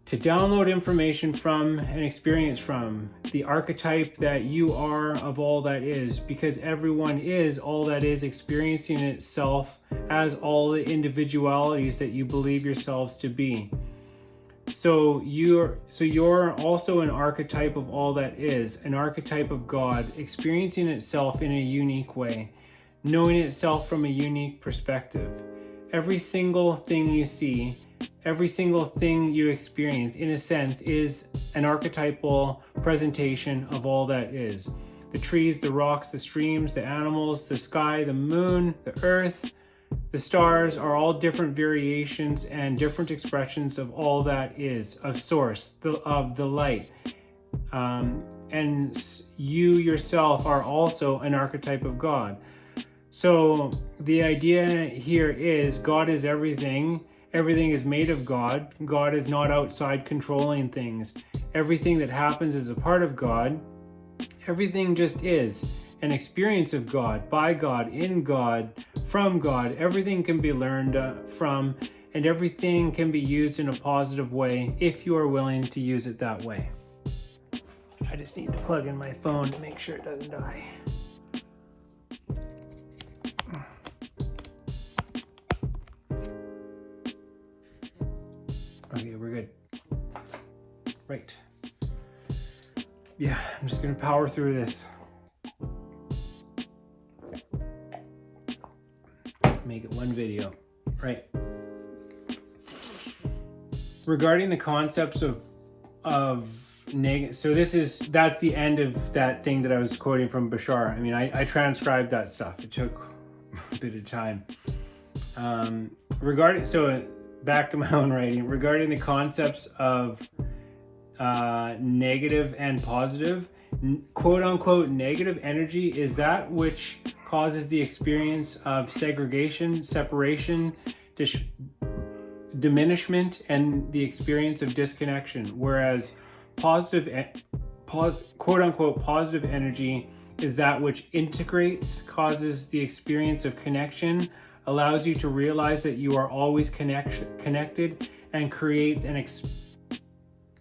to download information from and experience from. The archetype that you are of all that is, because everyone is all that is, experiencing itself as all the individualities that you believe yourselves to be. So you're also an archetype of all that is, an archetype of God, experiencing itself in a unique way, knowing itself from a unique perspective. Every single thing you see, every single thing you experience, in a sense, is an archetypal presentation of all that is. The trees, the rocks, the streams, the animals, the sky, the moon, the earth, the stars are all different variations and different expressions of all that is, of Source, of the light. And you yourself are also an archetype of God. So the idea here is God is everything. Everything is made of God. God is not outside controlling things. Everything that happens is a part of God. Everything just is an experience of God, by God, in God, from God. Everything can be learned from, and everything can be used in a positive way if you are willing to use it that way. I just need to plug in my phone to make sure it doesn't die. Okay, we're good. Right. Yeah, I'm just gonna power through this. Make it one video. Right. Regarding the concepts of negative, so that's the end of that thing that I was quoting from Bashar. I mean, I transcribed that stuff. It took a bit of time. Back to my own writing, regarding the concepts of negative and positive, quote unquote, negative energy is that which causes the experience of segregation, separation, diminishment, and the experience of disconnection, whereas quote unquote positive energy is that which integrates, causes the experience of connection, allows you to realize that you are always connected, and creates an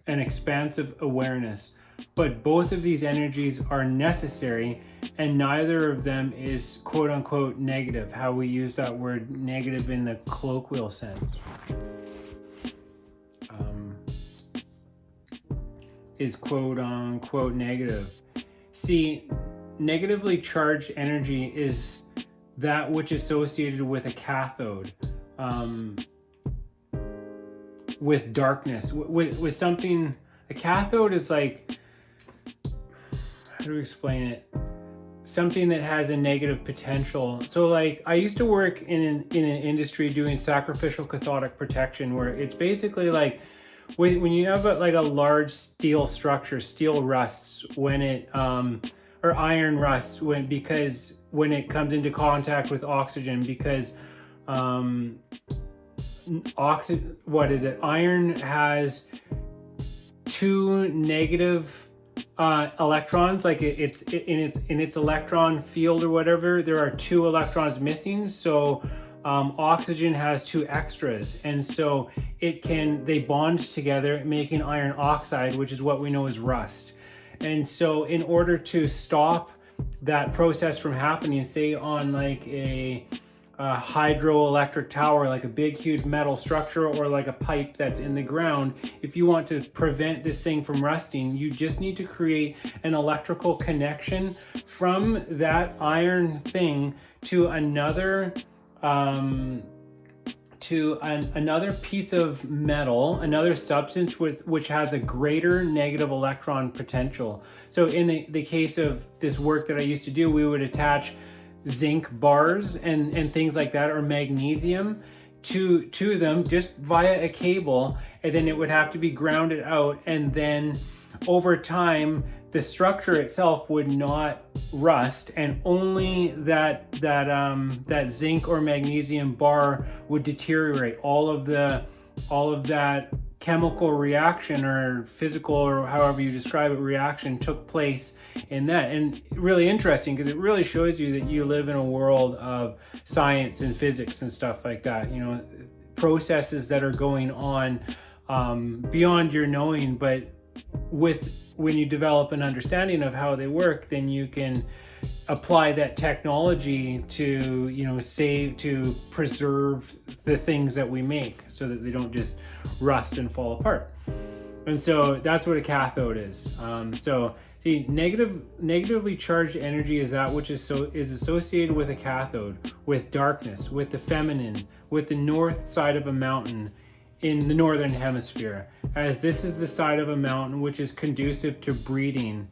expansive awareness. But both of these energies are necessary, and neither of them is quote unquote negative, how we use that word negative in the colloquial sense. Is quote unquote negative. See, negatively charged energy is that which is associated with a cathode, with darkness, with something. A cathode is like, how do we explain it? Something that has a negative potential. So like, I used to work in an industry doing sacrificial cathodic protection, where it's basically like, when you have a large steel structure, steel rusts when it, or iron rusts when it comes into contact with oxygen, because iron has two negative electrons, like it's in its electron field or whatever, there are two electrons missing. So oxygen has two extras, and so they bond together, making iron oxide, which is what we know as rust. And so in order to stop that process from happening, say on like a hydroelectric tower, like a big huge metal structure, or like a pipe that's in the ground, if you want to prevent this thing from rusting, you just need to create an electrical connection from that iron thing to another another piece of metal, another substance which has a greater negative electron potential. So in the case of this work that I used to do, we would attach zinc bars and things like that, or magnesium to them just via a cable, and then it would have to be grounded out, and then over time the structure itself would not rust, and only that zinc or magnesium bar would deteriorate. All of that chemical reaction, or physical, or however you describe it, reaction took place in that. And really interesting, because it really shows you that you live in a world of science and physics and stuff like that, processes that are going on beyond your knowing, but when you develop an understanding of how they work, then you can apply that technology to to preserve the things that we make, so that they don't just rust and fall apart. And so that's what a cathode is. So see, negatively charged energy is that which is associated with a cathode, with darkness, with the feminine, with the north side of a mountain in the northern hemisphere, as this is the side of a mountain which is conducive to breeding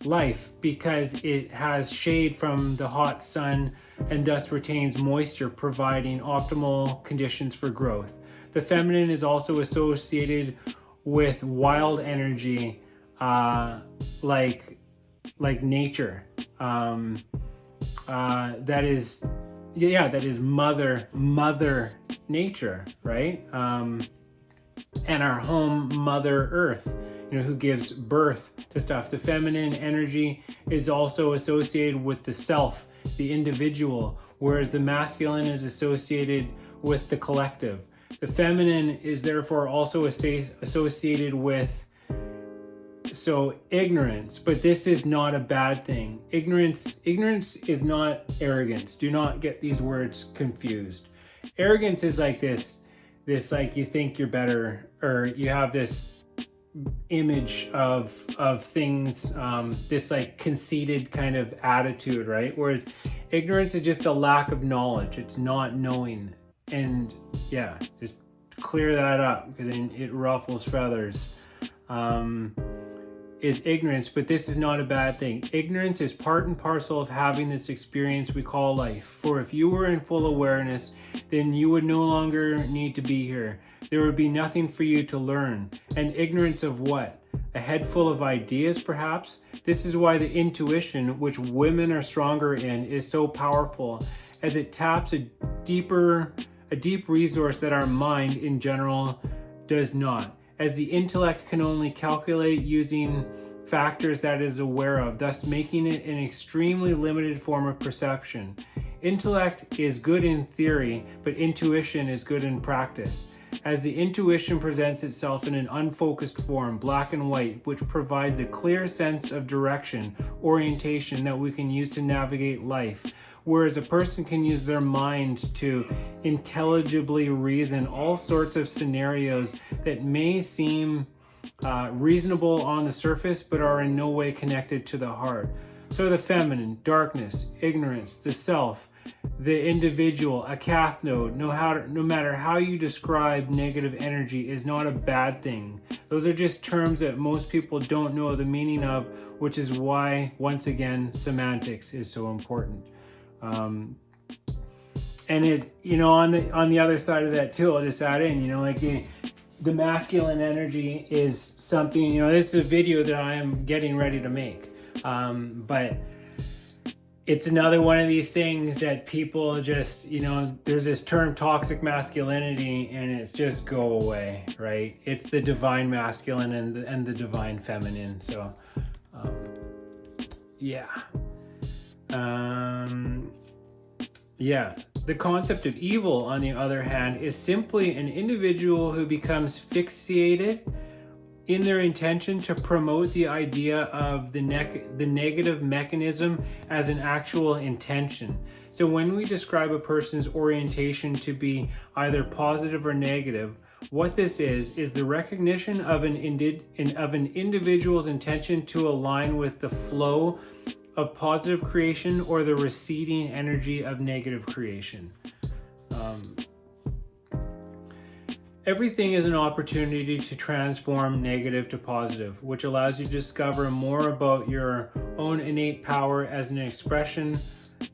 life, because it has shade from the hot sun and thus retains moisture, providing optimal conditions for growth. The feminine is also associated with wild energy, like nature. That is mother nature, right? And our home, Mother Earth, who gives birth to stuff. The feminine energy is also associated with the self, the individual, whereas the masculine is associated with the collective. The feminine is therefore also associated with So ignorance, but this is not a bad thing. Ignorance is not arrogance. Do not get these words confused. Arrogance is like this like you think you're better, or you have this image of things, this like conceited kind of attitude, right? Whereas ignorance is just a lack of knowledge. It's not knowing. And yeah, just clear that up, because it ruffles feathers. Is ignorance, but this is not a bad thing. Ignorance is part and parcel of having this experience we call life. For if you were in full awareness, then you would no longer need to be here. There would be nothing for you to learn. And ignorance of what? A head full of ideas, perhaps? This is why the intuition, which women are stronger in, is so powerful, as it taps a deep resource that our mind in general does not, as the intellect can only calculate using factors that it is aware of, thus making it an extremely limited form of perception. Intellect is good in theory, but intuition is good in practice. As the intuition presents itself in an unfocused form, black and white, which provides a clear sense of direction, orientation that we can use to navigate life, whereas a person can use their mind to intelligibly reason all sorts of scenarios that may seem reasonable on the surface, but are in no way connected to the heart. So the feminine, darkness, ignorance, the self, the individual, a cathnode, no matter how you describe negative energy, is not a bad thing. Those are just terms that most people don't know the meaning of, which is why, once again, semantics is so important. And it, on the other side of that too, I'll just add in, like the masculine energy is something, this is a video that I am getting ready to make. But it's another one of these things that people just, there's this term toxic masculinity, and it's just go away, right? It's the divine masculine and the divine feminine. So, yeah. The concept of evil, on the other hand, is simply an individual who becomes fixated in their intention to promote the idea of the negative mechanism as an actual intention. So when we describe a person's orientation to be either positive or negative, what this is the recognition of an individual's intention to align with the flow of positive creation or the receding energy of negative creation. Everything is an opportunity to transform negative to positive, which allows you to discover more about your own innate power as an expression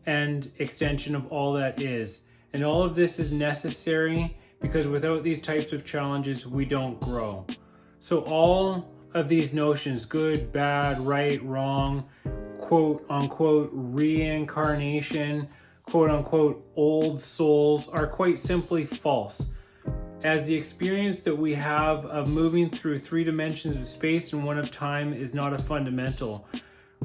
and extension of all that is. And all of this is necessary because without these types of challenges, we don't grow. So all of these notions, good, bad, right, wrong, quote unquote reincarnation, quote unquote old souls, are quite simply false, as the experience that we have of moving through 3 dimensions of space and 1 of time is not a fundamental.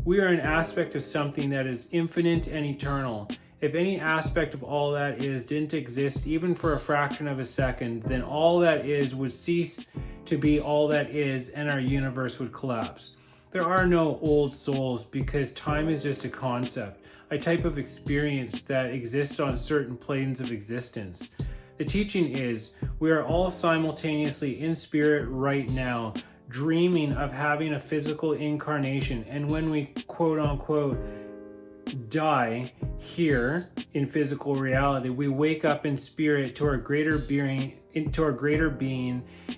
We are an aspect of something that is infinite and eternal. If any aspect of all that is didn't exist even for a fraction of a second, then all that is would cease to be all that is, and our universe would collapse. There are no old souls because time is just a concept, a type of experience that exists on certain planes of existence. The teaching is, we are all simultaneously in spirit right now, dreaming of having a physical incarnation, and when we quote unquote die here in physical reality, we wake up in spirit to our greater being,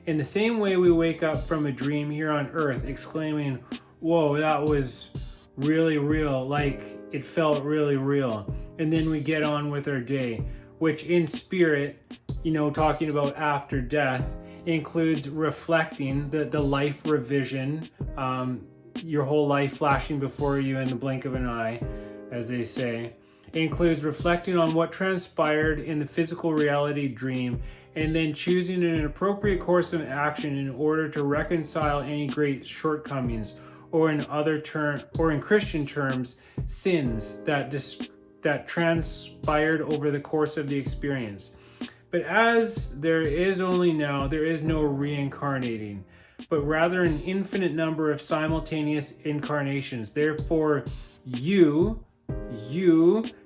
in the same way we wake up from a dream here on earth, exclaiming, whoa, that was really real, like it felt really real. And then we get on with our day, which in spirit, talking about after death, includes reflecting the life revision, your whole life flashing before you in the blink of an eye, as they say. It includes reflecting on what transpired in the physical reality dream, and then choosing an appropriate course of action in order to reconcile any great shortcomings, or in Christian terms, sins that transpired over the course of the experience. But as there is only now, there is no reincarnating. but rather an infinite number of simultaneous incarnations. Therefore, you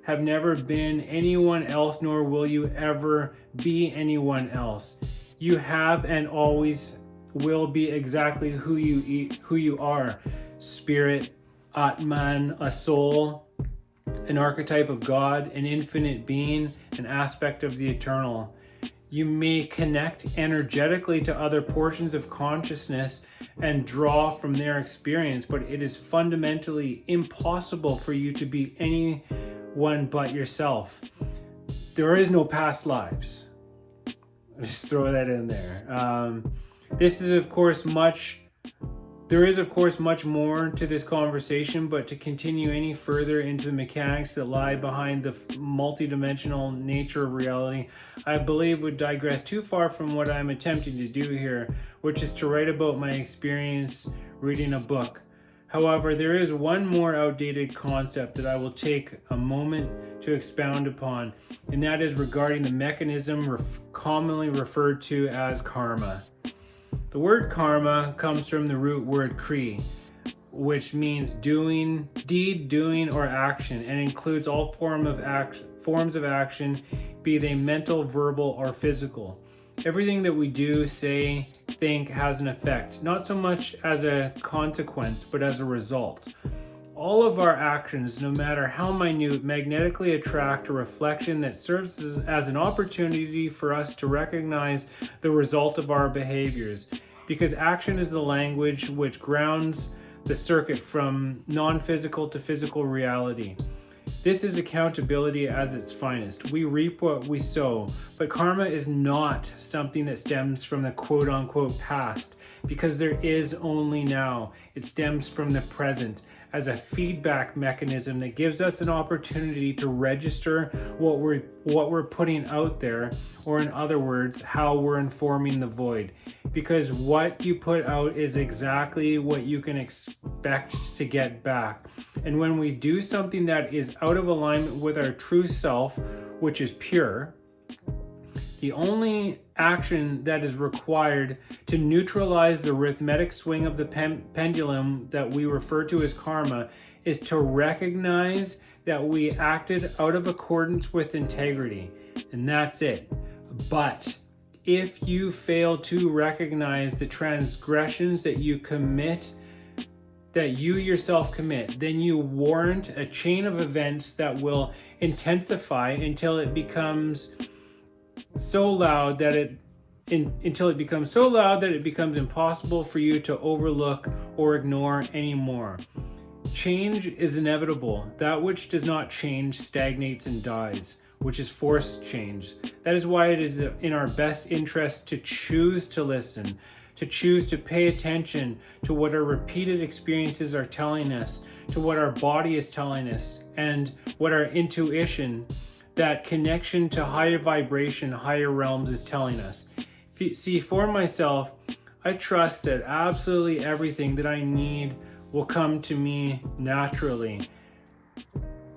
have never been anyone else, nor will you ever be anyone else. You have and always will be exactly who you are. Spirit, Atman, a soul, an archetype of God, an infinite being, an aspect of the eternal. You may connect energetically to other portions of consciousness and draw from their experience, but it is fundamentally impossible for you to be anyone but yourself. There is no past lives. Just throw that in there. There is, of course, much more to this conversation, but to continue any further into the mechanics that lie behind the multidimensional nature of reality, I believe would digress too far from what I'm attempting to do here, which is to write about my experience reading a book. However, there is one more outdated concept that I will take a moment to expound upon, and that is regarding the mechanism commonly referred to as karma. The word karma comes from the root word kri, which means deed, doing, or action, and includes all forms of action, be they mental, verbal, or physical. Everything that we do, say, think has an effect, not so much as a consequence, but as a result. All of our actions, no matter how minute, magnetically attract a reflection that serves as an opportunity for us to recognize the result of our behaviors, because action is the language which grounds the circuit from non-physical to physical reality. This is accountability at its finest. We reap what we sow, but karma is not something that stems from the quote-unquote past, because there is only now. It stems from the present, as a feedback mechanism that gives us an opportunity to register what we're putting out there, or in other words, how we're informing the void. Because what you put out is exactly what you can expect to get back. And when we do something that is out of alignment with our true self, which is pure, the only action that is required to neutralize the arithmetic swing of the pendulum that we refer to as karma is to recognize that we acted out of accordance with integrity. And that's it. But if you fail to recognize the transgressions that you yourself commit, then you warrant a chain of events that will intensify until it becomes so loud that it becomes impossible for you to overlook or ignore anymore. Change is inevitable. That which does not change stagnates and dies, which is forced change. That is why it is in our best interest to choose to listen, to choose to pay attention to what our repeated experiences are telling us, to what our body is telling us, and what our intuition, that connection to higher vibration, higher realms, is telling us. See, for myself, I trust that absolutely everything that I need will come to me naturally,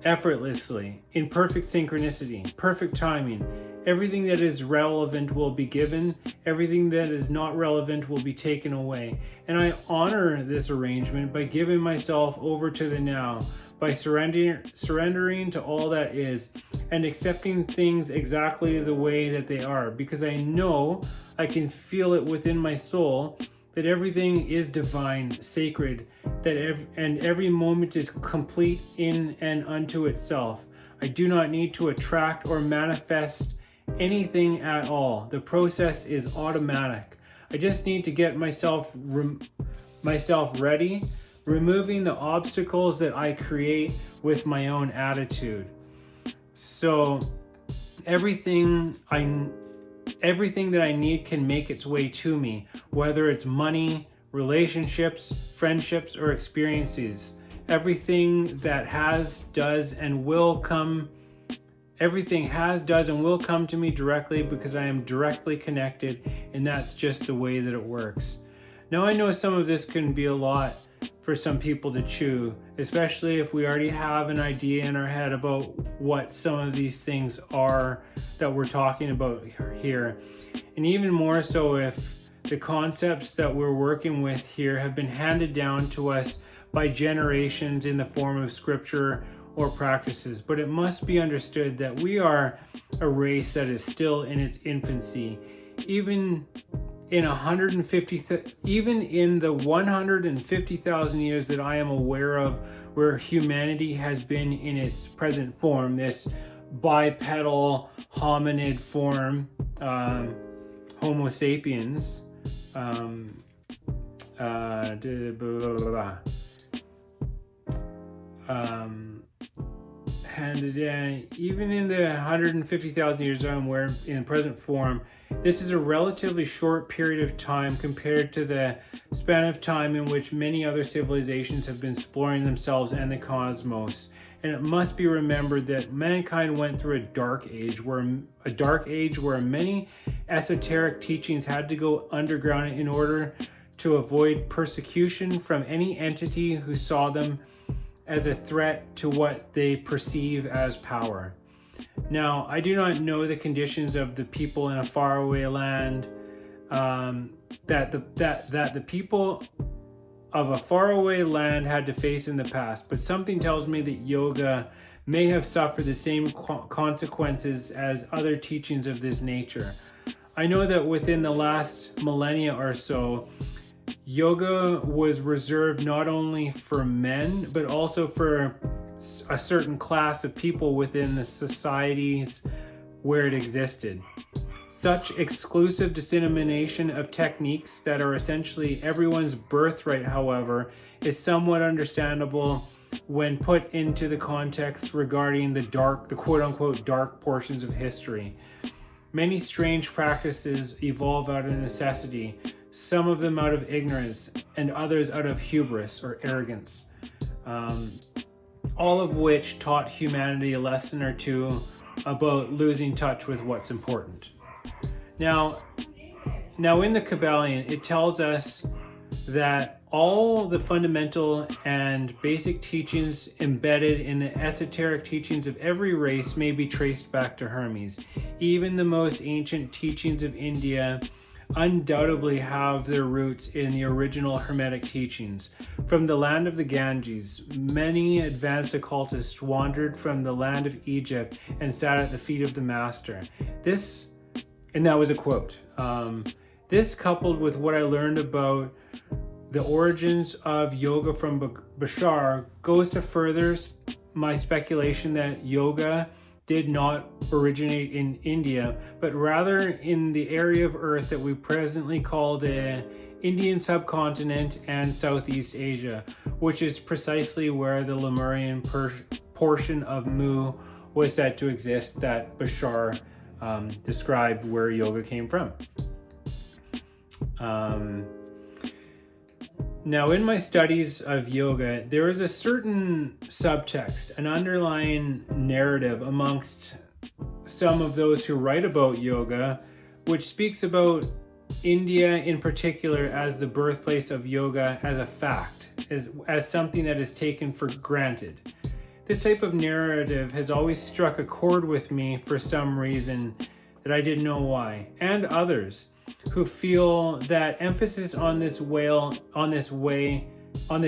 effortlessly, in perfect synchronicity, perfect timing. Everything that is relevant will be given. Everything that is not relevant will be taken away. And I honor this arrangement by giving myself over to the now, by surrendering to all that is, and accepting things exactly the way that they are, because I know, I can feel it within my soul, that everything is divine, sacred, and every moment is complete in and unto itself. I do not need to attract or manifest anything at all. The process is automatic. I just need to get myself ready, removing the obstacles that I create with my own attitude. So everything that I need can make its way to me, whether it's money, relationships, friendships, or experiences. Everything has, does, and will come to me directly, because I am directly connected, and that's just the way that it works. Now, I know some of this can be a lot for some people to chew, especially if we already have an idea in our head about what some of these things are that we're talking about here. And even more so if The concepts that we're working with here have been handed down to us by generations in the form of scripture or practices, but it must be understood that we are a race that is still in its infancy. Even in the 150,000 years that I am aware of where humanity has been in its present form, this bipedal hominid form, Homo sapiens, handed in, even in the 150,000 years I'm aware in present form, this is a relatively short period of time compared to the span of time in which many other civilizations have been exploring themselves and the cosmos. And it must be remembered that mankind went through a dark age where many esoteric teachings had to go underground in order to avoid persecution from any entity who saw them as a threat to what they perceive as power. Now, I do not know the conditions of the people in a faraway land that the people of a faraway land had to face in the past, but something tells me that yoga may have suffered the same consequences as other teachings of this nature. I know that within the last millennia or so, yoga was reserved not only for men, but also for a certain class of people within the societies where it existed. Such exclusive dissemination of techniques that are essentially everyone's birthright, however, is somewhat understandable when put into the context regarding the quote-unquote dark portions of history. Many strange practices evolve out of necessity, some of them out of ignorance and others out of hubris or arrogance, all of which taught humanity a lesson or two about losing touch with what's important. Now in the Kabbalion, it tells us that all the fundamental and basic teachings embedded in the esoteric teachings of every race may be traced back to Hermes. Even the most ancient teachings of India undoubtedly have their roots in the original Hermetic teachings. From the land of the Ganges, many advanced occultists wandered from the land of Egypt and sat at the feet of the master. And that was a quote. This, coupled with what I learned about the origins of yoga from Bashar, goes to further my speculation that yoga did not originate in India, but rather in the area of Earth that we presently call the Indian subcontinent and Southeast Asia, which is precisely where the Lemurian portion of Mu was said to exist that Bashar described where yoga came from. Now, in my studies of yoga, there is a certain subtext, an underlying narrative amongst some of those who write about yoga, which speaks about India in particular as the birthplace of yoga as a fact, as something that is taken for granted. This type of narrative has always struck a chord with me for some reason that I didn't know why, and others who feel that emphasis on this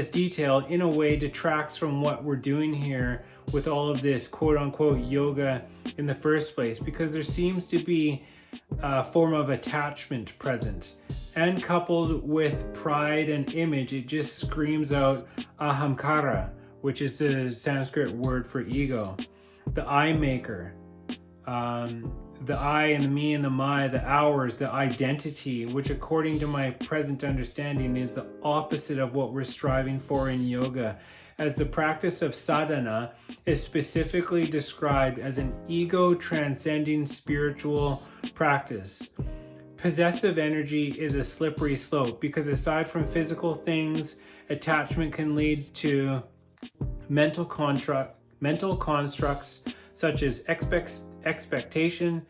detail in a way detracts from what we're doing here with all of this quote-unquote yoga in the first place, because there seems to be a form of attachment present, and coupled with pride and image, it just screams out ahamkara, which is the Sanskrit word for ego, the I maker, the I and the me and the my, the ours, the identity, which according to my present understanding is the opposite of what we're striving for in yoga, as the practice of sadhana is specifically described as an ego-transcending spiritual practice. Possessive energy is a slippery slope because aside from physical things, attachment can lead to mental constructs such as expectation,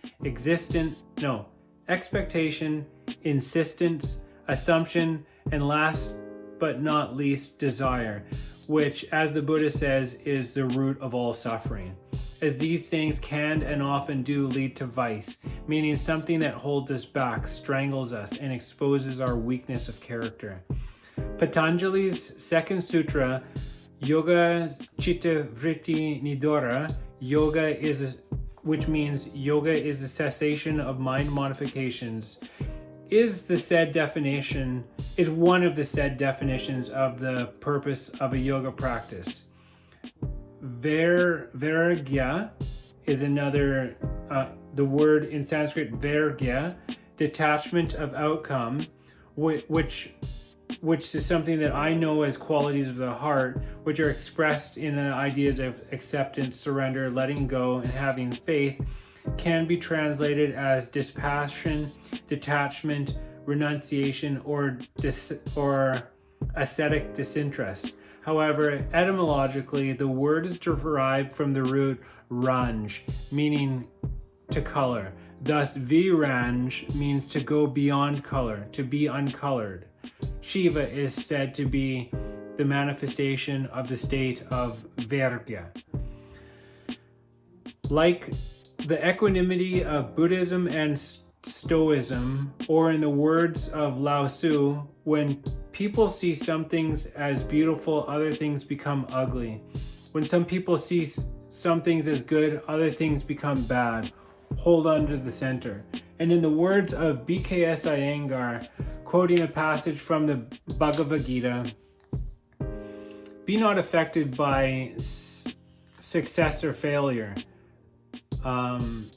insistence, assumption, and last but not least, desire, which, as the Buddha says, is the root of all suffering. as these things can and often do lead to vice, meaning something that holds us back, strangles us, and exposes our weakness of character. Patanjali's second sutra, Yoga Chitta Vritti Nidora, which means yoga is a cessation of mind modifications, is one of the said definitions of the purpose of a yoga practice. Vairagya is another, the word in Sanskrit vairagya, detachment of outcome, which is something that I know as qualities of the heart, which are expressed in the ideas of acceptance, surrender, letting go, and having faith, can be translated as dispassion, detachment, renunciation, or ascetic disinterest. However, etymologically, the word is derived from the root ranj, meaning to color. Thus, viranj means to go beyond color, to be uncolored. Shiva is said to be the manifestation of the state of Vairagya. Like the equanimity of Buddhism and Stoicism, or in the words of Lao Tzu, when people see some things as beautiful, other things become ugly. When some people see some things as good, other things become bad. Hold on to the center. And in the words of BKS Iyengar, quoting a passage from the Bhagavad Gita, be not affected by success or failure.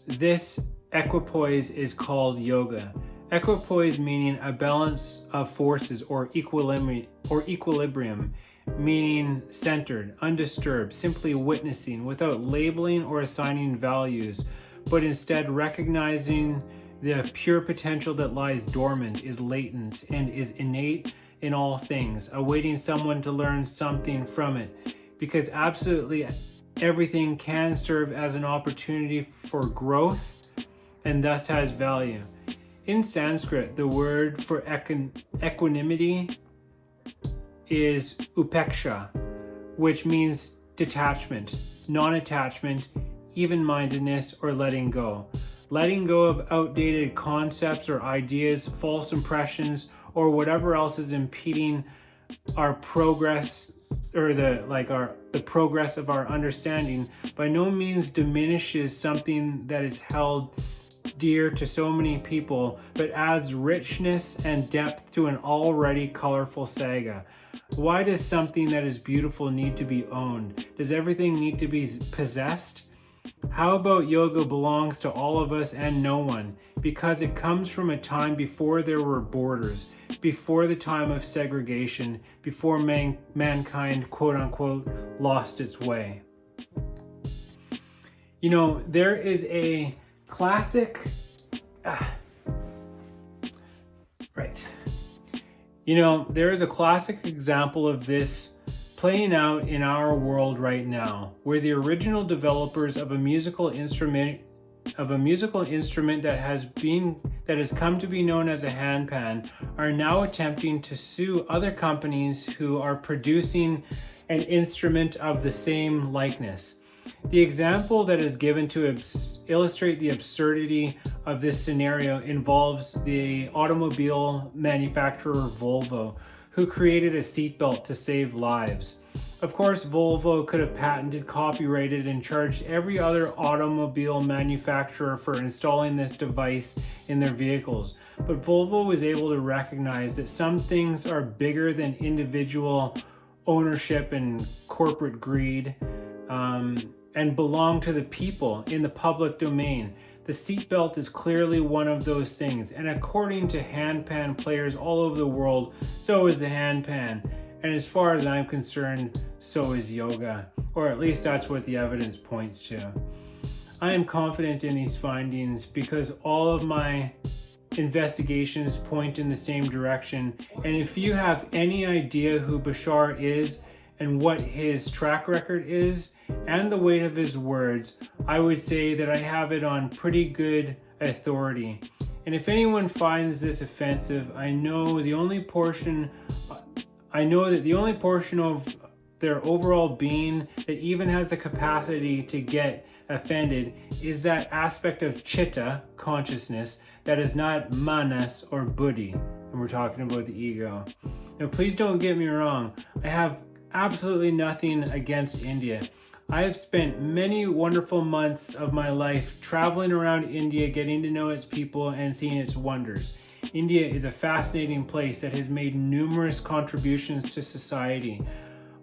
This equipoise is called yoga. Equipoise meaning a balance of forces or equilibrium, meaning centered, undisturbed, simply witnessing without labeling or assigning values, but instead recognizing the pure potential that lies dormant, is latent, and is innate in all things, awaiting someone to learn something from it, because absolutely everything can serve as an opportunity for growth and thus has value. In Sanskrit, the word for equanimity is upeksha, which means detachment, non-attachment, even-mindedness, or letting go. Letting go of outdated concepts or ideas, false impressions, or whatever else is impeding our progress, or the progress of our understanding, by no means diminishes something that is held dear to so many people, but adds richness and depth to an already colorful saga. Why does something that is beautiful need to be owned? Does everything need to be possessed? How about yoga belongs to all of us and no one, because it comes from a time before there were borders, before the time of segregation, before mankind, quote unquote, lost its way. You know, there is a classic, there is a classic example of this playing out in our world right now, where the original developers of a musical instrument that has come to be known as a handpan are now attempting to sue other companies who are producing an instrument of the same likeness. The example that is given to illustrate the absurdity of this scenario involves the automobile manufacturer Volvo, who created a seatbelt to save lives. Of course, Volvo could have patented, copyrighted, and charged every other automobile manufacturer for installing this device in their vehicles. But Volvo was able to recognize that some things are bigger than individual ownership and corporate greed, and belong to the people in the public domain. The seatbelt is clearly one of those things, and according to handpan players all over the world, so is the handpan. And as far as I'm concerned, so is yoga, or at least that's what the evidence points to. I am confident in these findings because all of my investigations point in the same direction. And if you have any idea who Bashar is and what his track record is and the weight of his words, I would say that I have it on pretty good authority. And if anyone finds this offensive, I know that the only portion of their overall being that even has the capacity to get offended is that aspect of chitta, consciousness, that is not manas or buddhi. And we're talking about the ego. Now, please don't get me wrong. I have absolutely nothing against India. I have spent many wonderful months of my life traveling around India, getting to know its people and seeing its wonders. India is a fascinating place that has made numerous contributions to society.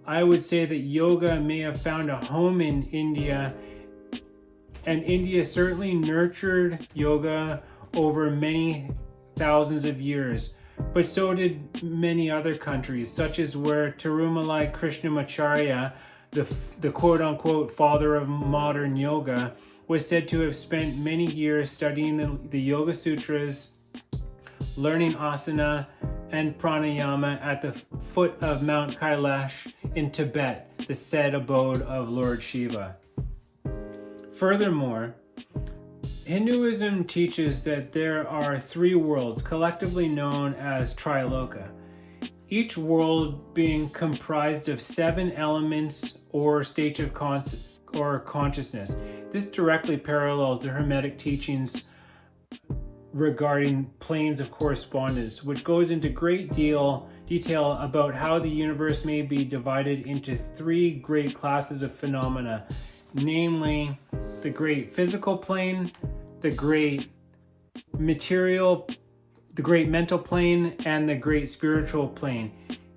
I would say that yoga may have found a home in India, and India certainly nurtured yoga over many thousands of years. But so did many other countries, such as where Tirumalai Krishnamacharya, the quote-unquote father of modern yoga, was said to have spent many years studying the Yoga Sutras, learning asana and pranayama at the foot of Mount Kailash in Tibet, the said abode of Lord Shiva. Furthermore, Hinduism teaches that there are 3 worlds, collectively known as Triloka, each world being comprised of 7 elements or states of consciousness. This directly parallels the Hermetic teachings regarding planes of correspondence, which goes into great detail about how the universe may be divided into 3 great classes of phenomena, namely the great physical plane, the great mental plane, and the great spiritual plane,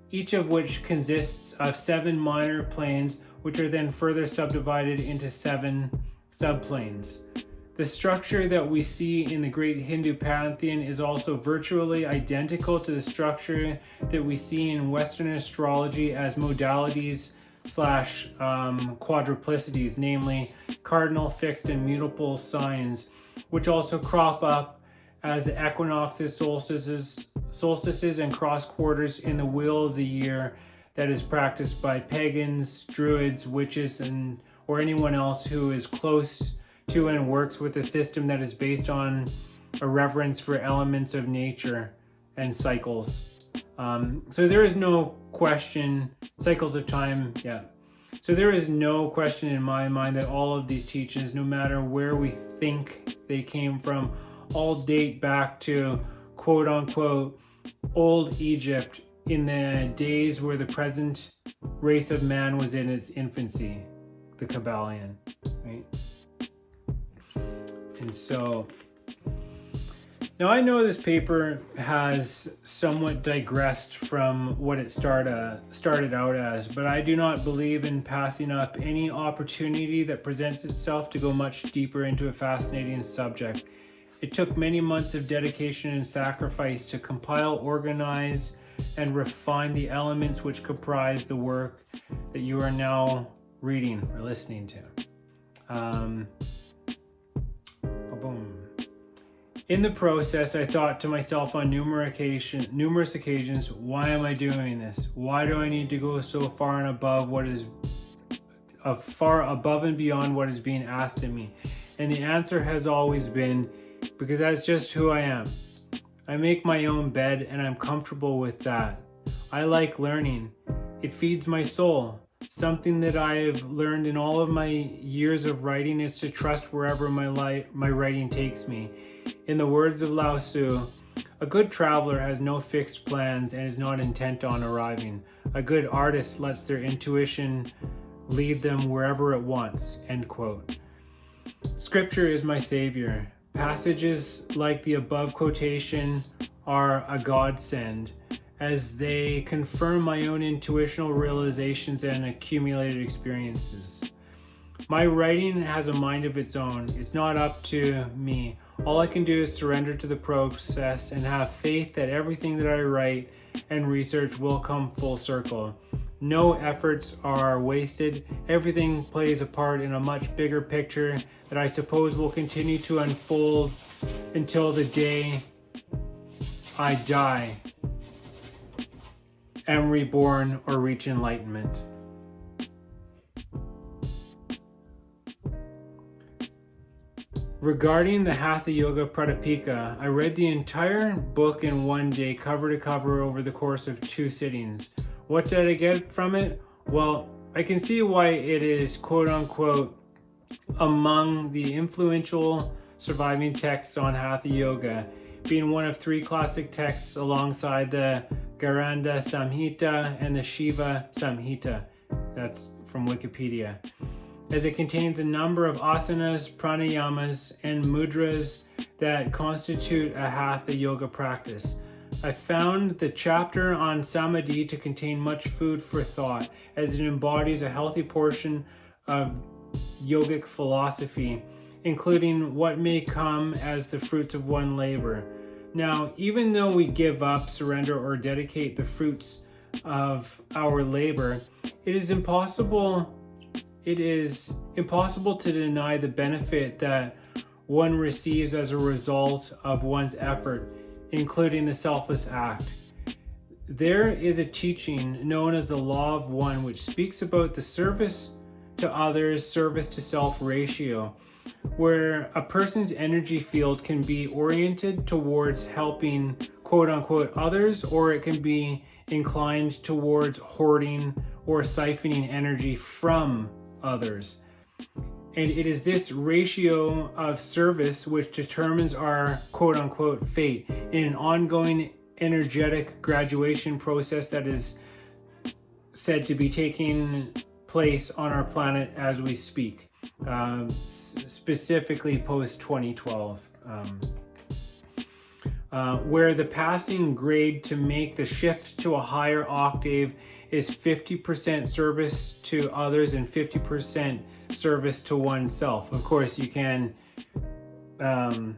each of which consists of 7 minor planes, which are then further subdivided into 7 subplanes. The structure that we see in the great Hindu pantheon is also virtually identical to the structure that we see in Western astrology as modalities / quadruplicities, namely cardinal, fixed, and mutable signs, which also crop up as the equinoxes, solstices, and cross quarters in the wheel of the year that is practiced by pagans, druids, witches, or anyone else who is close to and works with a system that is based on a reverence for elements of nature and cycles. So there is no question, cycles of time, So there is no question in my mind that all of these teachings, no matter where we think they came from, all date back to quote unquote old Egypt, in the days where the present race of man was in its infancy, the Kabbalion, right? And so, now I know this paper has somewhat digressed from what it started out as, but I do not believe in passing up any opportunity that presents itself to go much deeper into a fascinating subject. It took many months of dedication and sacrifice to compile, organize, and refine the elements which comprise the work that you are now reading or listening to. In the process, I thought to myself on numerous occasions, why am I doing this? Why do I need to go so far and above far above and beyond what is being asked of me? And the answer has always been, because that's just who I am. I make my own bed and I'm comfortable with that. I like learning. It feeds my soul. Something that I've learned in all of my years of writing is to trust wherever my writing takes me. In the words of Lao Tzu, a good traveler has no fixed plans and is not intent on arriving. A good artist lets their intuition lead them wherever it wants. End quote. Scripture is my savior. Passages like the above quotation are a godsend, as they confirm my own intuitional realizations and accumulated experiences. My writing has a mind of its own. It's not up to me. All I can do is surrender to the process and have faith that everything that I write and research will come full circle. No efforts are wasted. Everything plays a part in a much bigger picture that I suppose will continue to unfold until the day I die, am reborn, or reach enlightenment. Regarding the Hatha Yoga Pradipika, I read the entire book in one day, cover to cover, over the course of 2 sittings. What did I get from it? Well, I can see why it is quote unquote among the influential surviving texts on Hatha Yoga, being one of 3 classic texts alongside the Garanda Samhita and the Shiva Samhita. That's from Wikipedia, as it contains a number of asanas, pranayamas, and mudras that constitute a Hatha Yoga practice. I found the chapter on Samadhi to contain much food for thought, as it embodies a healthy portion of yogic philosophy, including what may come as the fruits of one labor. Now, even though we give up, surrender, or dedicate the fruits of our labor, it is impossible to deny the benefit that one receives as a result of one's effort, including the selfless act. There is a teaching known as the Law of One, which speaks about the service to others, service to self ratio, where a person's energy field can be oriented towards helping quote unquote others, or it can be inclined towards hoarding or siphoning energy from others. And it is this ratio of service which determines our quote unquote fate in an ongoing energetic graduation process that is said to be taking place on our planet as we speak, specifically post 2012, where the passing grade to make the shift to a higher octave is 50% service to others and 50% service to oneself. Of course, you can, and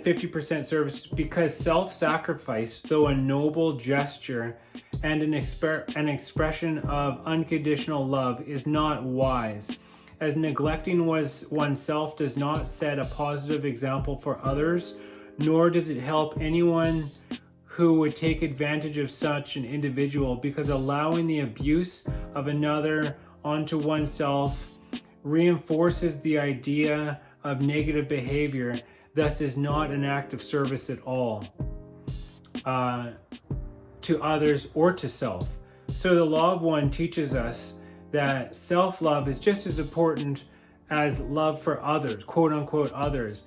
50% service, because self-sacrifice, though a noble gesture and an expression of unconditional love, is not wise, as neglecting oneself does not set a positive example for others, nor does it help anyone who would take advantage of such an individual, because allowing the abuse of another onto oneself reinforces the idea of negative behavior, thus is not an act of service at all to others or to self. So the Law of One teaches us that self-love is just as important as love for others, quote unquote others,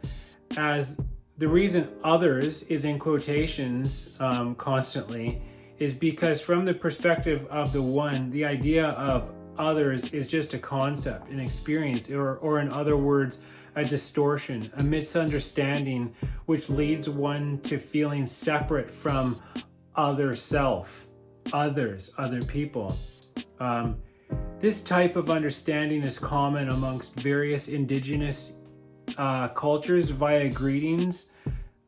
as the reason others is in quotations constantly is because from the perspective of the one, the idea of others is just a concept, an experience, or in other words, a distortion, a misunderstanding, which leads one to feeling separate from other self, others, other people. This type of understanding is common amongst various indigenous cultures via greetings,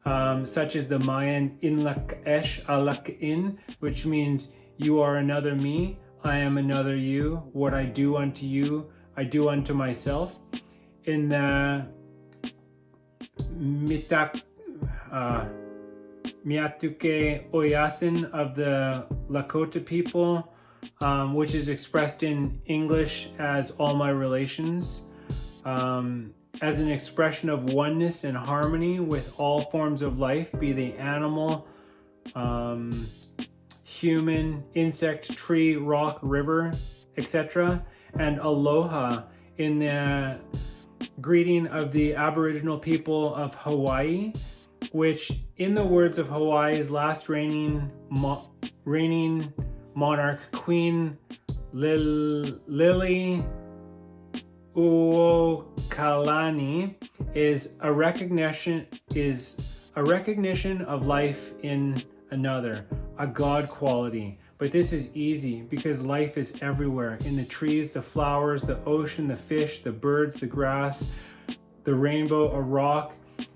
such as the Mayan Inlak Esh Alak In, which means you are another me, I am another you, what I do unto you, I do unto myself. In the Miatuke Oyasin of the Lakota people, which is expressed in English as all my relations, as an expression of oneness and harmony with all forms of life, be they animal, human, insect, tree, rock, river, etc. And aloha in the greeting of the Aboriginal people of Hawaii, which in the words of Hawaii's last reigning monarch, Queen Lili Uokalani, is a recognition of life in another, a God quality. But this is easy because life is everywhere, in the trees, the flowers, the ocean, the fish, the birds, the grass, the rainbow, a rock.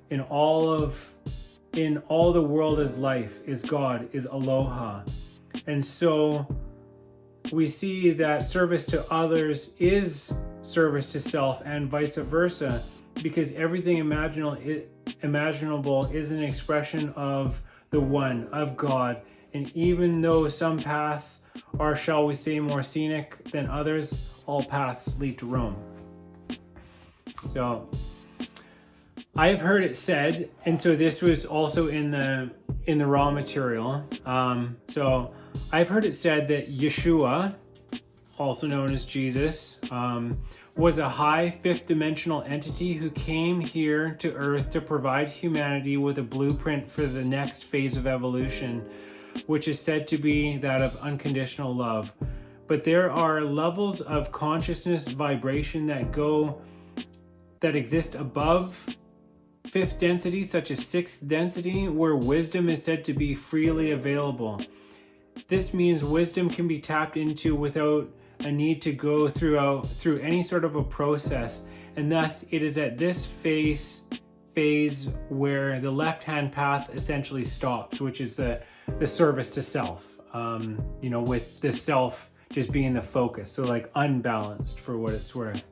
In all the world is life, is God, is aloha. And so we see that service to others is service to self, and vice versa, because everything imaginable is an expression of the one, of God. And even though some paths are, shall we say, more scenic than others, all paths lead to Rome. So I've heard it said, and so this was also in in the raw material. So I've heard it said that Yeshua, also known as Jesus, was a high fifth dimensional entity who came here to Earth to provide humanity with a blueprint for the next phase of evolution, which is said to be that of unconditional love. But there are levels of consciousness vibration that exist above fifth density, such as sixth density, where wisdom is said to be freely available. This means wisdom can be tapped into without a need to go through any sort of a process, and thus it is at this phase where the left-hand path essentially stops, which is the service to self, with the self just being the focus, so like unbalanced for what it's worth.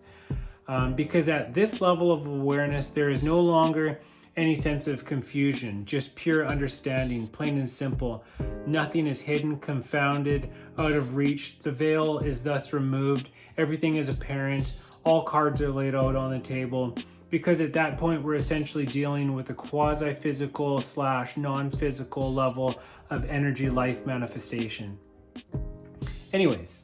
Because at this level of awareness, there is no longer any sense of confusion, just pure understanding, plain and simple. Nothing is hidden, confounded, out of reach. The veil is thus removed. Everything is apparent. All cards are laid out on the table, because at that point, we're essentially dealing with a quasi-physical / non-physical level of energy life manifestation. Anyways,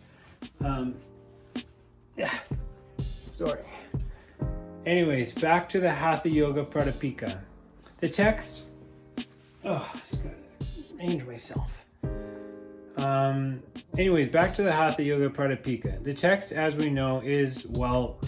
back to the Hatha Yoga Pradipika. The text, just gotta arrange myself. Back to the Hatha Yoga Pradipika. The text, as we know, is,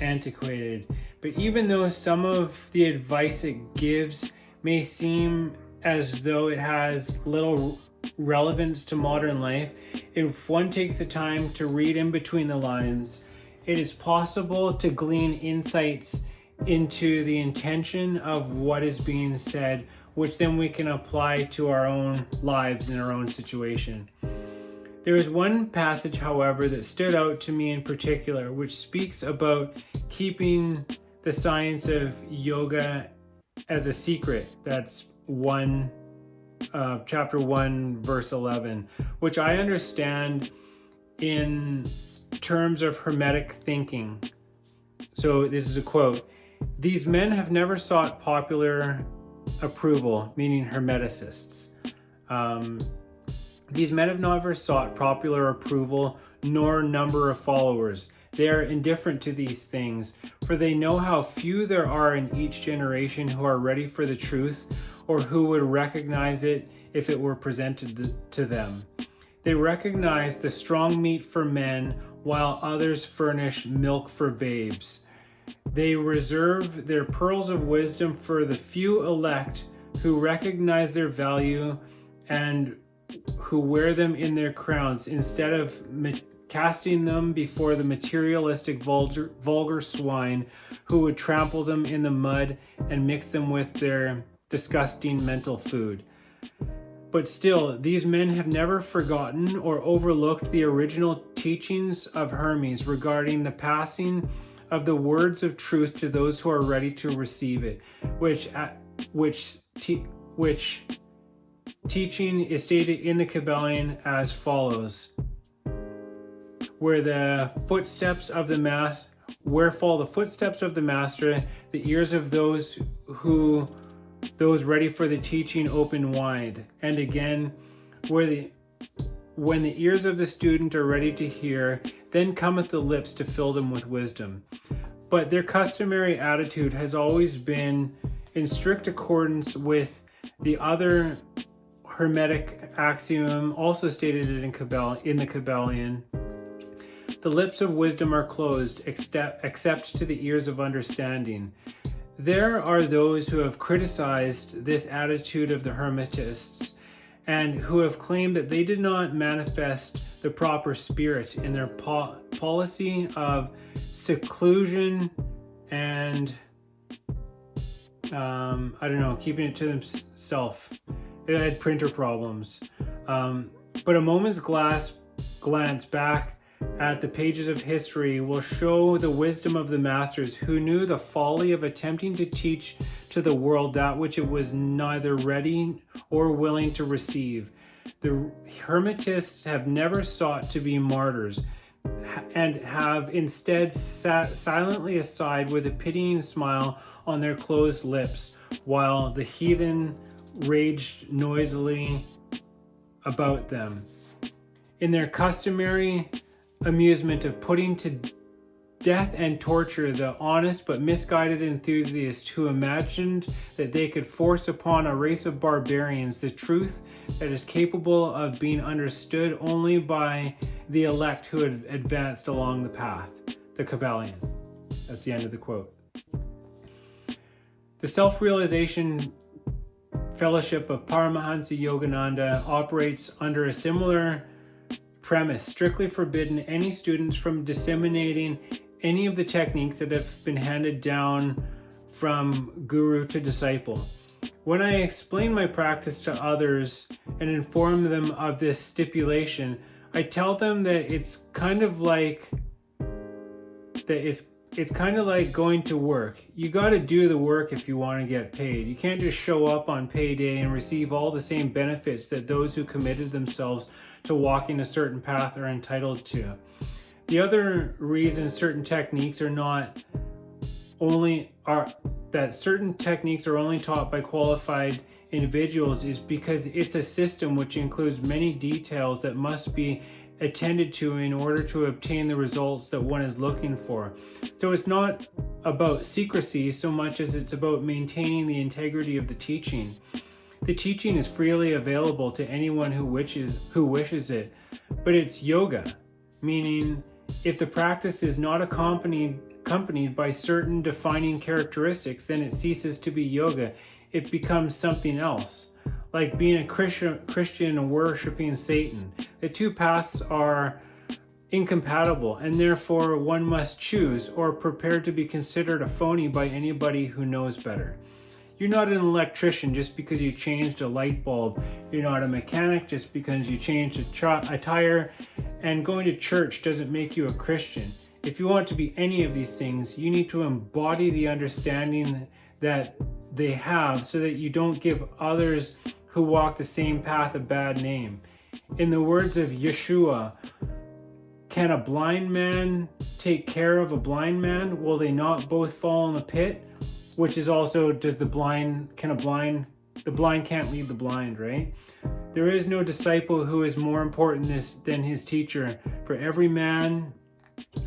antiquated. But even though some of the advice it gives may seem as though it has little relevance to modern life, if one takes the time to read in between the lines, it is possible to glean insights into the intention of what is being said, which then we can apply to our own lives and our own situation. There is one passage, however, that stood out to me in particular, which speaks about keeping the science of yoga as a secret. That's chapter 1, verse 11, which I understand in terms of Hermetic thinking. So this is a quote: "These men have never sought popular approval," meaning Hermeticists. These men have never sought popular approval nor number of followers. They are indifferent to these things, for they know how few there are in each generation who are ready for the truth, or who would recognize it if it were presented to them. They recognize the strong meat for men, while others furnish milk for babes. They reserve their pearls of wisdom for the few elect who recognize their value and who wear them in their crowns, instead of casting them before the materialistic vulgar swine who would trample them in the mud and mix them with their disgusting mental food. But still, these men have never forgotten or overlooked the original teachings of Hermes regarding the passing of the words of truth to those who are ready to receive it, which teaching is stated in the Kybalion as follows: where fall the footsteps of the master, the ears of those ready for the teaching open wide. And again, when the ears of the student are ready to hear, then cometh the lips to fill them with wisdom. But their customary attitude has always been in strict accordance with the other Hermetic axiom, also stated in the Kybalion: the lips of wisdom are closed, except to the ears of understanding. There are those who have criticized this attitude of the Hermetists, and who have claimed that they did not manifest the proper spirit in their policy of seclusion and keeping it to themselves. It had printer problems. But a moment's glance back at the pages of history will show the wisdom of the masters, who knew the folly of attempting to teach to the world that which it was neither ready or willing to receive. The Hermetists have never sought to be martyrs, and have instead sat silently aside with a pitying smile on their closed lips, while the heathen raged noisily about them. In their customary amusement of putting to death and torture the honest but misguided enthusiast who imagined that they could force upon a race of barbarians the truth that is capable of being understood only by the elect who had advanced along the path, the Kabbalion. That's the end of the quote. The self-realization fellowship of Paramahansa Yogananda operates under a similar premise, strictly forbidden any students from disseminating any of the techniques that have been handed down from guru to disciple. When I explain my practice to others and inform them of this stipulation, I tell them that it's kind of like going to work. You got to do the work if you want to get paid. You can't just show up on payday and receive all the same benefits that those who committed themselves to walking a certain path are entitled to. The other reason certain techniques are only taught by qualified individuals is because it's a system which includes many details that must be attended to in order to obtain the results that one is looking for. So it's not about secrecy so much as it's about maintaining the integrity of the teaching. The teaching is freely available to anyone who wishes it, but it's yoga, meaning if the practice is not accompanied by certain defining characteristics, then it ceases to be yoga. It becomes something else, like being a Christian and worshiping Satan. The two paths are incompatible, and therefore one must choose or prepare to be considered a phony by anybody who knows better. You're not an electrician just because you changed a light bulb. You're not a mechanic just because you changed a tire. And going to church doesn't make you a Christian. If you want to be any of these things, you need to embody the understanding that they have so that you don't give others who walk the same path a bad name. In the words of Yeshua, can a blind man take care of a blind man? Will they not both fall in the pit? Which is also, the blind can't lead the blind, right? There is no disciple who is more important than his teacher. For every man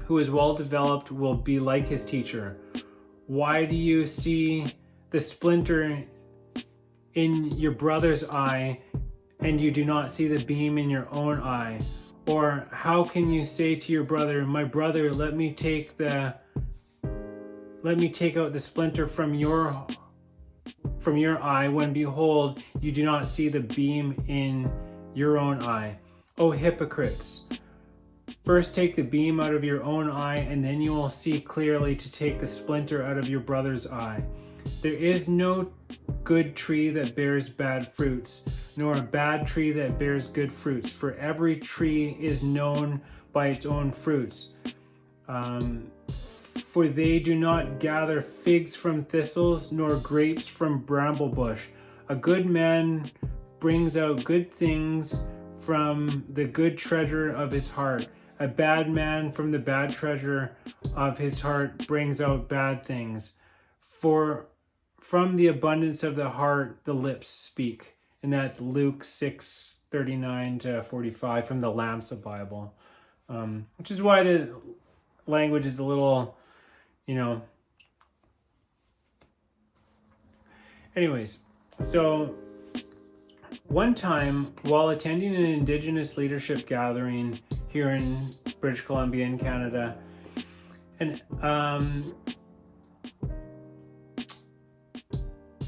who is well developed will be like his teacher. Why do you see the splinter in your brother's eye and you do not see the beam in your own eye? Or how can you say to your brother, my brother, let me take out the splinter from your eye, when behold, you do not see the beam in your own eye. O hypocrites! First take the beam out of your own eye, and then you will see clearly to take the splinter out of your brother's eye. There is no good tree that bears bad fruits, nor a bad tree that bears good fruits, for every tree is known by its own fruits. For they do not gather figs from thistles, nor grapes from bramble bush. A good man brings out good things from the good treasure of his heart. A bad man from the bad treasure of his heart brings out bad things. For from the abundance of the heart, the lips speak. And that's Luke 6:39 to 45 from the Lamsa Bible. Which is why the language is a little, Anyways, so one time while attending an Indigenous leadership gathering here in British Columbia in Canada, and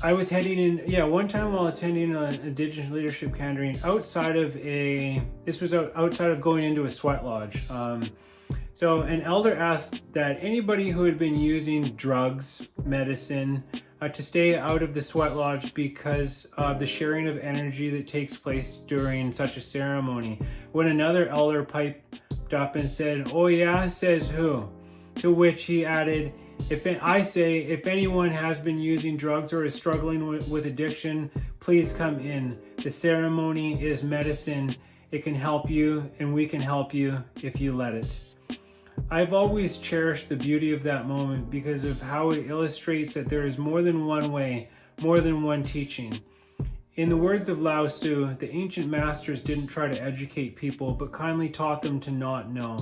I was heading in, one time while attending an Indigenous leadership gathering outside of going into a sweat lodge. So an elder asked that anybody who had been using drugs, medicine, to stay out of the sweat lodge because of the sharing of energy that takes place during such a ceremony. When another elder piped up and said, "Oh yeah, says who?" To which he added, if anyone has been using drugs or is struggling with addiction, please come in. The ceremony is medicine. It can help you, and we can help you if you let it. I've always cherished the beauty of that moment because of how it illustrates that there is more than one way, more than one teaching. In the words of Lao Tzu, the ancient masters didn't try to educate people, but kindly taught them to not know.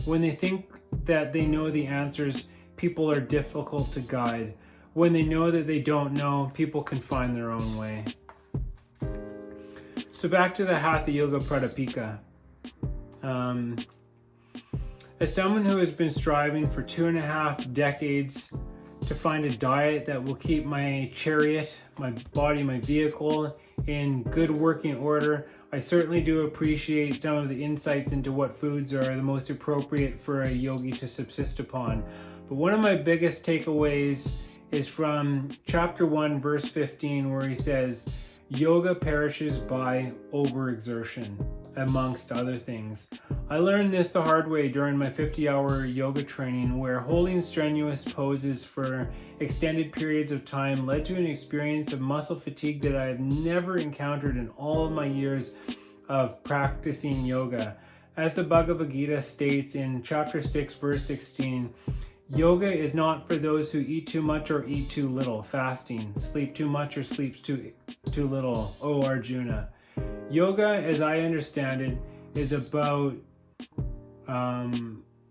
When they think that they know the answers, people are difficult to guide. When they know that they don't know, people can find their own way. So back to the Hatha Yoga Pradipika. As someone who has been striving for 2.5 decades to find a diet that will keep my chariot, my body, my vehicle in good working order, I certainly do appreciate some of the insights into what foods are the most appropriate for a yogi to subsist upon. But one of my biggest takeaways is from chapter 1, verse 15, where he says, yoga perishes by overexertion, amongst other things. I learned this the hard way during my 50-hour yoga training, where holding strenuous poses for extended periods of time led to an experience of muscle fatigue that I have never encountered in all of my years of practicing yoga. As the Bhagavad Gita states in chapter 6, verse 16, yoga is not for those who eat too much or eat too little, fasting, sleep too much or sleeps too little, O Arjuna. Yoga, as I understand it, is about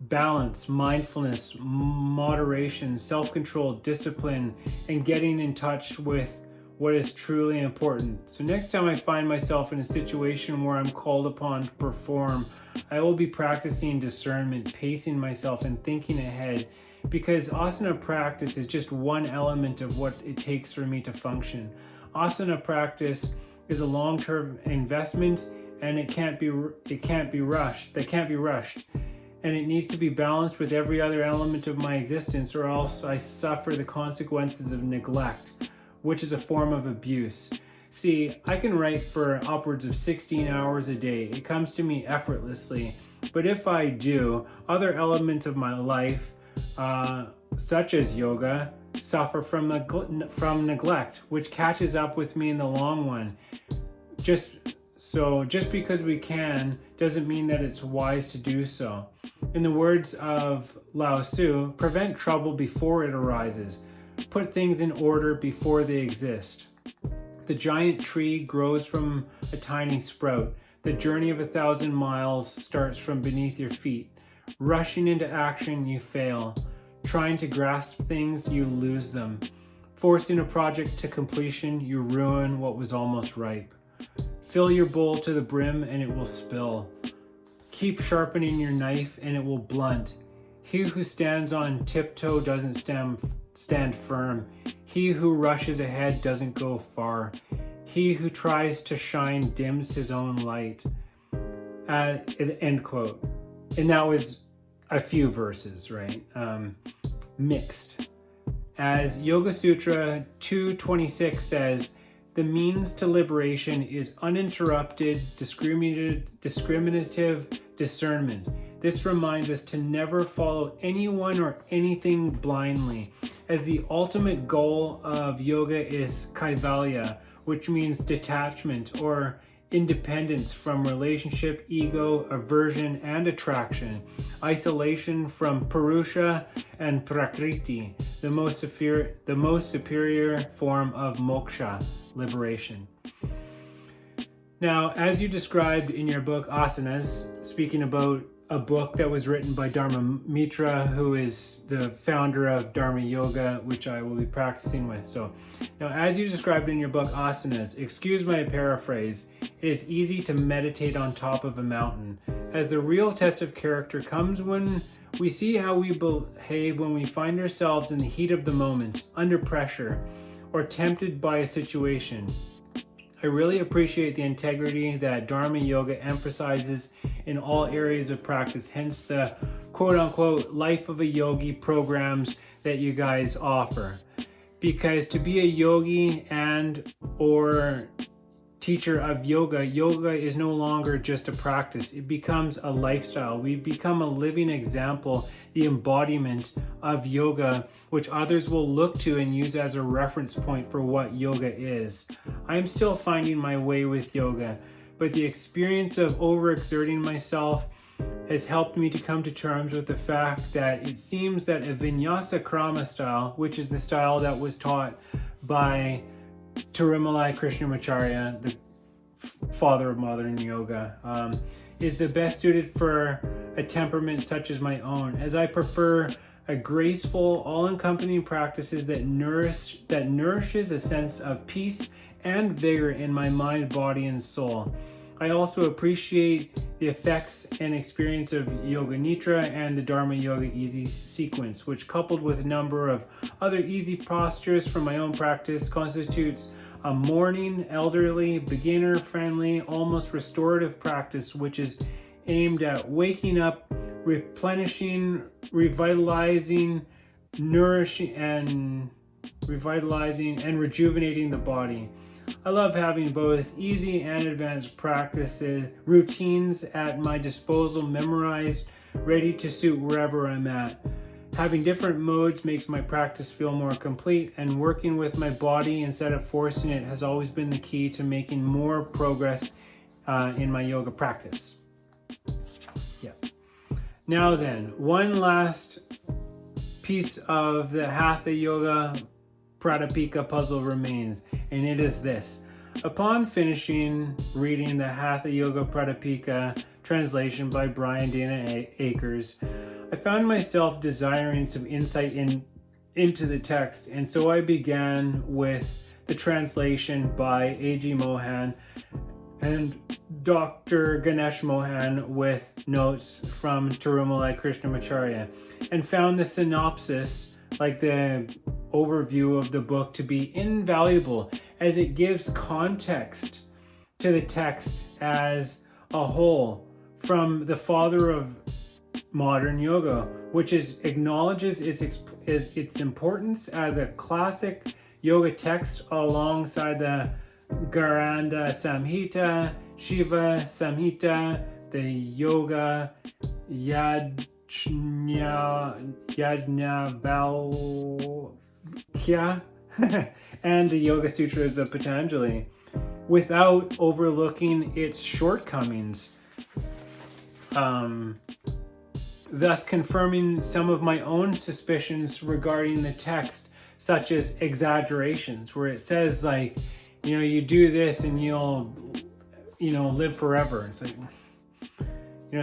balance, mindfulness, moderation, self-control, discipline, and getting in touch with what is truly important. So next time I find myself in a situation where I'm called upon to perform, I will be practicing discernment, pacing myself, and thinking ahead, because asana practice is just one element of what it takes for me to function. Asana practice is a long-term investment, and it can't be rushed. And it needs to be balanced with every other element of my existence, or else I suffer the consequences of neglect, which is a form of abuse. See, I can write for upwards of 16 hours a day. It comes to me effortlessly. But if I do, other elements of my life, such as yoga, suffer from neglect, which catches up with me in the long run. Just because we can doesn't mean that it's wise to do so. In the words of Lao Tzu, prevent trouble before it arises. Put things in order before they exist. The giant tree grows from a tiny sprout. The journey of 1,000 miles starts from beneath your feet. Rushing into action, you fail. Trying to grasp things, you lose them. Forcing a project to completion, you ruin what was almost ripe. Fill your bowl to the brim and it will spill. Keep sharpening your knife and it will blunt. He who stands on tiptoe doesn't stand firm. He who rushes ahead doesn't go far. He who tries to shine dims his own light. End quote. And that was a few verses, right? Mixed. As Yoga Sutra 226 says, the means to liberation is uninterrupted, discriminative discernment. This reminds us to never follow anyone or anything blindly, as the ultimate goal of yoga is kaivalya, which means detachment or independence from relationship, ego, aversion, and attraction, isolation from purusha and prakriti, the most superior form of moksha, liberation. Now, as you described in your book Asanas, speaking about a book that was written by Dharma Mitra, who is the founder of Dharma Yoga, which I will be practicing with. So now, as you described in your book Asanas, excuse my paraphrase, it is easy to meditate on top of a mountain, as the real test of character comes when we see how we behave when we find ourselves in the heat of the moment, under pressure, or tempted by a situation. I really appreciate the integrity that Dharma Yoga emphasizes in all areas of practice, hence the quote-unquote life of a yogi programs that you guys offer. Because to be a yogi and or teacher of yoga, yoga is no longer just a practice. It becomes a lifestyle. We become a living example, the embodiment of yoga, which others will look to and use as a reference point for what yoga is. I'm still finding my way with yoga, but the experience of overexerting myself has helped me to come to terms with the fact that it seems that a vinyasa krama style, which is the style that was taught by Tirumalai Krishnamacharya, the father of modern yoga, is the best suited for a temperament such as my own, as I prefer a graceful, all-encompassing practices that nourishes a sense of peace and vigor in my mind, body, and soul. I also appreciate the effects and experience of Yoga Nidra and the Dharma Yoga Easy sequence, which, coupled with a number of other easy postures from my own practice, constitutes a morning, elderly, beginner-friendly, almost restorative practice, which is aimed at waking up, replenishing, revitalizing, nourishing, and rejuvenating the body. I love having both easy and advanced practices, routines at my disposal, memorized, ready to suit wherever I'm at. Having different modes makes my practice feel more complete, and working with my body instead of forcing it has always been the key to making more progress in my yoga practice. Yeah. Now then, one last piece of the Hatha Yoga Pradipika puzzle remains, and it is this. Upon finishing reading the Hatha Yoga Pradipika translation by Brian Dana Akers, I found myself desiring some insight into the text, and so I began with the translation by A.G. Mohan and Dr. Ganesh Mohan with notes from Tirumalai Krishnamacharya, and found the synopsis, like the overview of the book, to be invaluable, as it gives context to the text as a whole from the father of modern yoga, which acknowledges its importance as a classic yoga text alongside the Garanda Samhita, Shiva Samhita, the Yoga Yajnavalkya, and the Yoga Sutras of Patanjali, without overlooking its shortcomings, thus confirming some of my own suspicions regarding the text, such as exaggerations, where it says, like, you do this and you'll, live forever. It's like,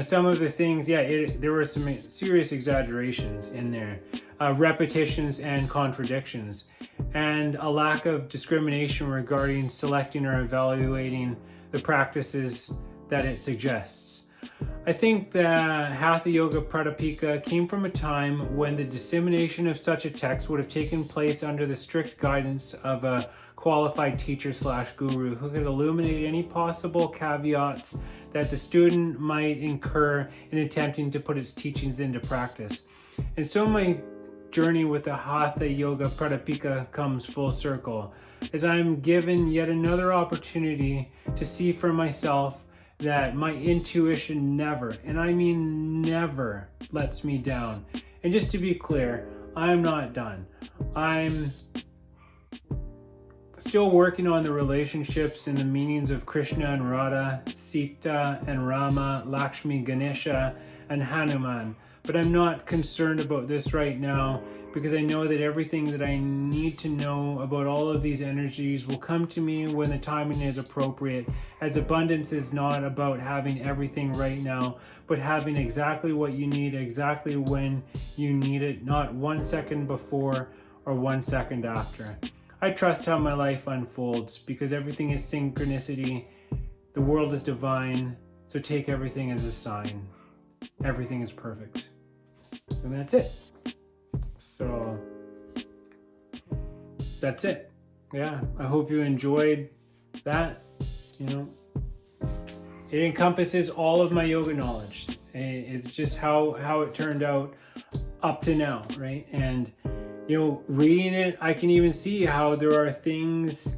some of the things, there were some serious exaggerations in there, repetitions and contradictions, and a lack of discrimination regarding selecting or evaluating the practices that it suggests. I think the Hatha Yoga Pradipika came from a time when the dissemination of such a text would have taken place under the strict guidance of a qualified teacher/guru who could illuminate any possible caveats that the student might incur in attempting to put its teachings into practice. And so my journey with the Hatha Yoga Pradipika comes full circle, as I am given yet another opportunity to see for myself that my intuition never, and I mean never, lets me down. And just to be clear, I'm not done. I'm still working on the relationships and the meanings of Krishna and Radha, Sita and Rama, Lakshmi, Ganesha, and Hanuman. But I'm not concerned about this right now, because I know that everything that I need to know about all of these energies will come to me when the timing is appropriate, as abundance is not about having everything right now, but having exactly what you need exactly when you need it, not 1 second before or 1 second after. I trust how my life unfolds, because everything is synchronicity, the world is divine, so take everything as a sign. Everything is perfect. And that's it. So that's it. Yeah, I hope you enjoyed that. It encompasses all of my yoga knowledge. It's just how it turned out up to now, right? And reading it, I can even see how there are things.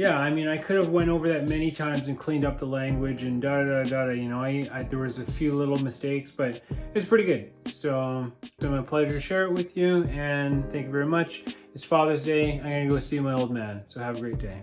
I could have went over that many times and cleaned up the language and there was a few little mistakes, but it's pretty good. So it's been my pleasure to share it with you, and thank you very much. It's Father's Day. I'm gonna go see my old man, so have a great day.